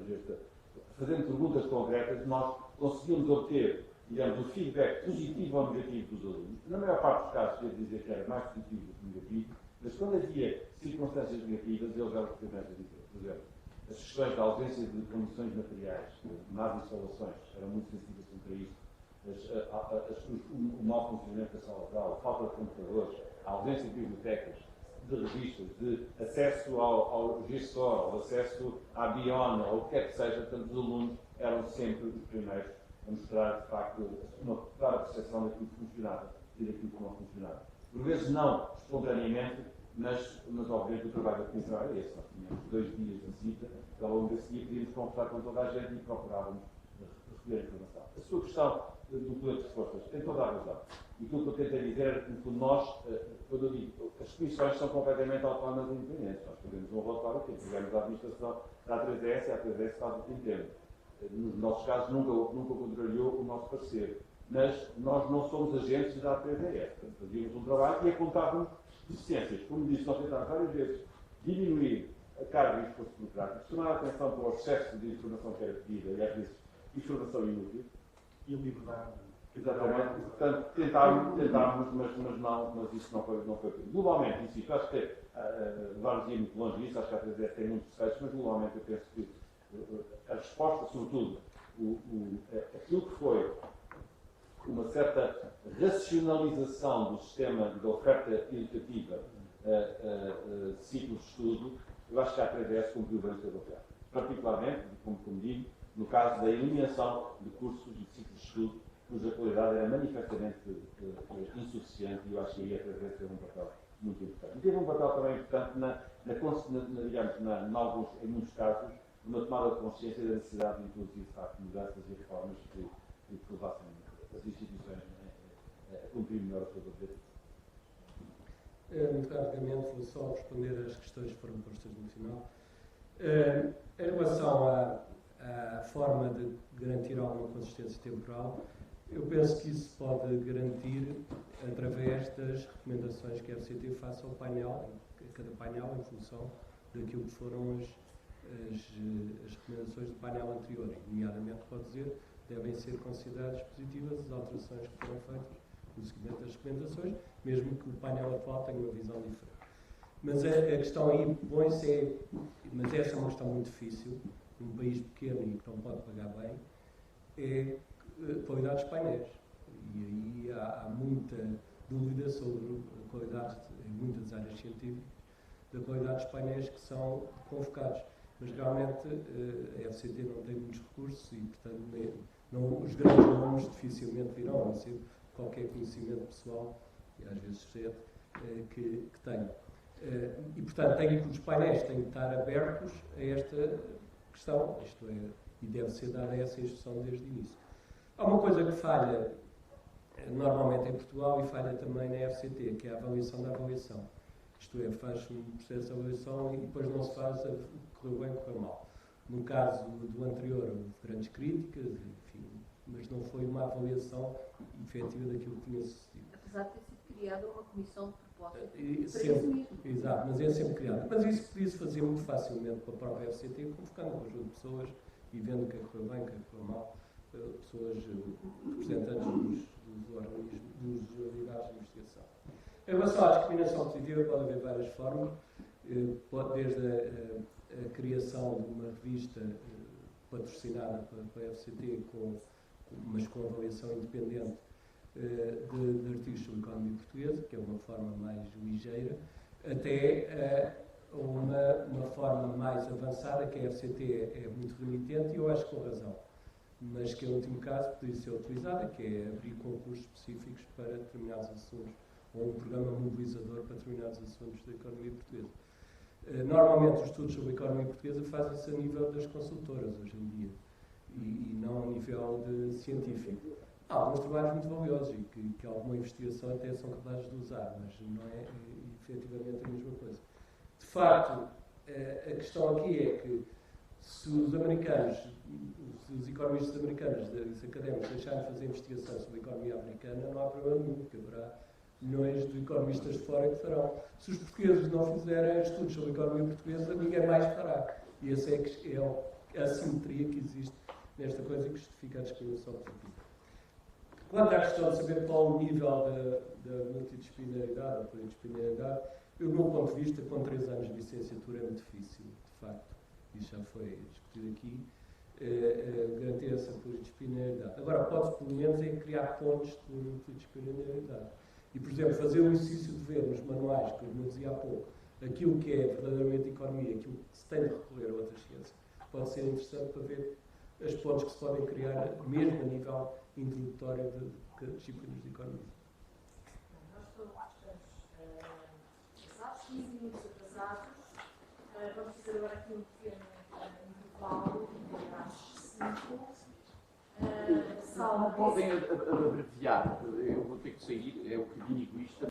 fazendo perguntas concretas, nós conseguimos obter, digamos, o feedback positivo ou negativo dos alunos. Na maior parte dos casos, quer dizer que era mais positivo do que negativo, mas quando havia circunstâncias negativas, eles eram perfeitamente a dizer. Por exemplo, as questões da ausência de condições materiais, de más instalações, eram muito sensíveis contra isso, o mau funcionamento da sala de aula, a falta de computadores, a ausência de bibliotecas, de revistas, de acesso ao GSOR, ao acesso à Bion, ou o que quer que seja, portanto, os alunos eram sempre os primeiros a mostrar, de facto, uma clara percepção daquilo que funcionava e daquilo que não funcionava. Por vezes não espontaneamente, mas obviamente o trabalho da comissão era esse. Nós tínhamos 2 dias de visita, e ao longo desse dia podíamos conversar com toda a gente e procurávamos recolher a informação. A sua questão do poder de respostas tem toda a razão. E aquilo que eu tentei dizer é que nós, quando eu digo, as comissões são completamente autónomas e independentes. Nós fazemos um relatório que tivemos a administração da A3S e a A3S faz o que entende. Nos nossos casos nunca contrariou o nosso parecer. Mas nós não somos agentes da A3S. Fazíamos um trabalho e apontávamos deficiências. Como disse, nós tentámos várias vezes diminuir a carga e o esforço burocrático, chamar a atenção para o excesso de informação que era pedida e às vezes informação inútil. E a liberdade. Exatamente. Portanto, tentámos, mas isso não foi possível. Globalmente, insisto, acho que vamos ir muito longe disso, acho que a A3S tem muitos defeitos, mas globalmente eu penso que a resposta, sobretudo, aquilo que foi uma certa racionalização do sistema de oferta educativa de ciclos de estudo, eu acho que a A3S cumpriu bem o seu papel. Particularmente, como digo, no caso da eliminação de cursos e de ciclos de estudo, cuja qualidade era manifestamente insuficiente, e eu acho que a A3S teve um papel muito importante. E teve um papel também importante, em muitos casos, numa tomada de consciência da necessidade de introduzir, de facto, mudanças e reformas que levassem as instituições a cumprir melhor o seu objetivo. Muito rapidamente, vou só responder às questões que foram postas no final. Em relação à forma de garantir alguma consistência temporal, eu penso que isso pode garantir através das recomendações que a FCT faça ao painel, a cada painel, em função daquilo que foram as recomendações do painel anterior. Nomeadamente, pode dizer, devem ser consideradas positivas as alterações que foram feitas no seguimento das recomendações, mesmo que o painel atual tenha uma visão diferente. Mas a questão aí põe-se, mas essa é uma questão muito difícil, num país pequeno e que não pode pagar bem, é a qualidade dos painéis. E aí há muita dúvida sobre a qualidade, em muitas áreas científicas, da qualidade dos painéis que são convocados. Mas realmente a FCT não tem muitos recursos e, portanto, os grandes nomes dificilmente virão, a não ser qualquer conhecimento pessoal, e às vezes cedo, que tenham. E, portanto, os painéis têm de estar abertos a esta questão, isto é, e deve ser dada essa instrução desde o início. Há uma coisa que falha normalmente em Portugal e falha também na FCT, que é a avaliação da avaliação. Isto é, faz um processo de avaliação e depois não se faz o que correu bem, correu mal. No caso do anterior, houve grandes críticas, enfim, mas não foi uma avaliação efetiva daquilo que tinha sucedido. Apesar de ter sido criada uma comissão de propósito para isso mesmo. Exato, mas é sempre criado. Mas isso podia-se fazer muito facilmente com a própria FCT, convocando um conjunto de pessoas e vendo o que é que correu bem, o que é que correu mal, pessoas representantes dos organismos, dos unidades de investigação. Em relação à discriminação positiva, pode haver várias formas, desde a criação de uma revista patrocinada pela FCT, mas com avaliação independente de artigos sobre a economia portuguesa, que é uma forma mais ligeira, até uma forma mais avançada, que a FCT é muito remitente, e eu acho com razão, mas que, em último caso, poderia ser utilizada, que é abrir concursos específicos para determinados assuntos, ou um programa mobilizador para determinados assuntos da economia portuguesa. Normalmente, os estudos sobre a economia portuguesa fazem-se a nível das consultoras, hoje em dia, e não a nível científico. Há alguns trabalhos muito valiosos e que alguma investigação até são capazes de usar, mas não é efetivamente a mesma coisa. De facto, a questão aqui é que se os americanos, se os economistas americanos, os académicos, deixarem de fazer investigação sobre a economia americana, não há problema nenhum, porque haverá milhões de economistas de fora que farão. Se os portugueses não fizerem estudos sobre a economia portuguesa, ninguém mais fará. E essa é a assimetria que existe nesta coisa e que justifica a discriminação positiva. Quanto à questão de saber qual o nível da multidisciplinaridade ou pluridisciplinaridade, eu, do meu ponto de vista, com 3 anos de licenciatura é muito difícil, de facto. isso já foi discutido aqui, garantir essa pluridisciplinaridade. Agora, pode-se pelo menos criar pontos de pluridisciplinaridade. E, por exemplo, fazer o exercício de ver nos manuais, como eu dizia há pouco, aquilo que é verdadeiramente economia, aquilo que se tem de recorrer a outras ciências, pode ser interessante para ver as pontes que se podem criar, mesmo a nível introdutório de disciplinas de economia. Nós estamos atrasados, 15 minutos atrasados. Vamos fazer agora aqui um pequeno intervalo, às 5. Não podem abreviar, eu vou ter que sair, é o que digo isto.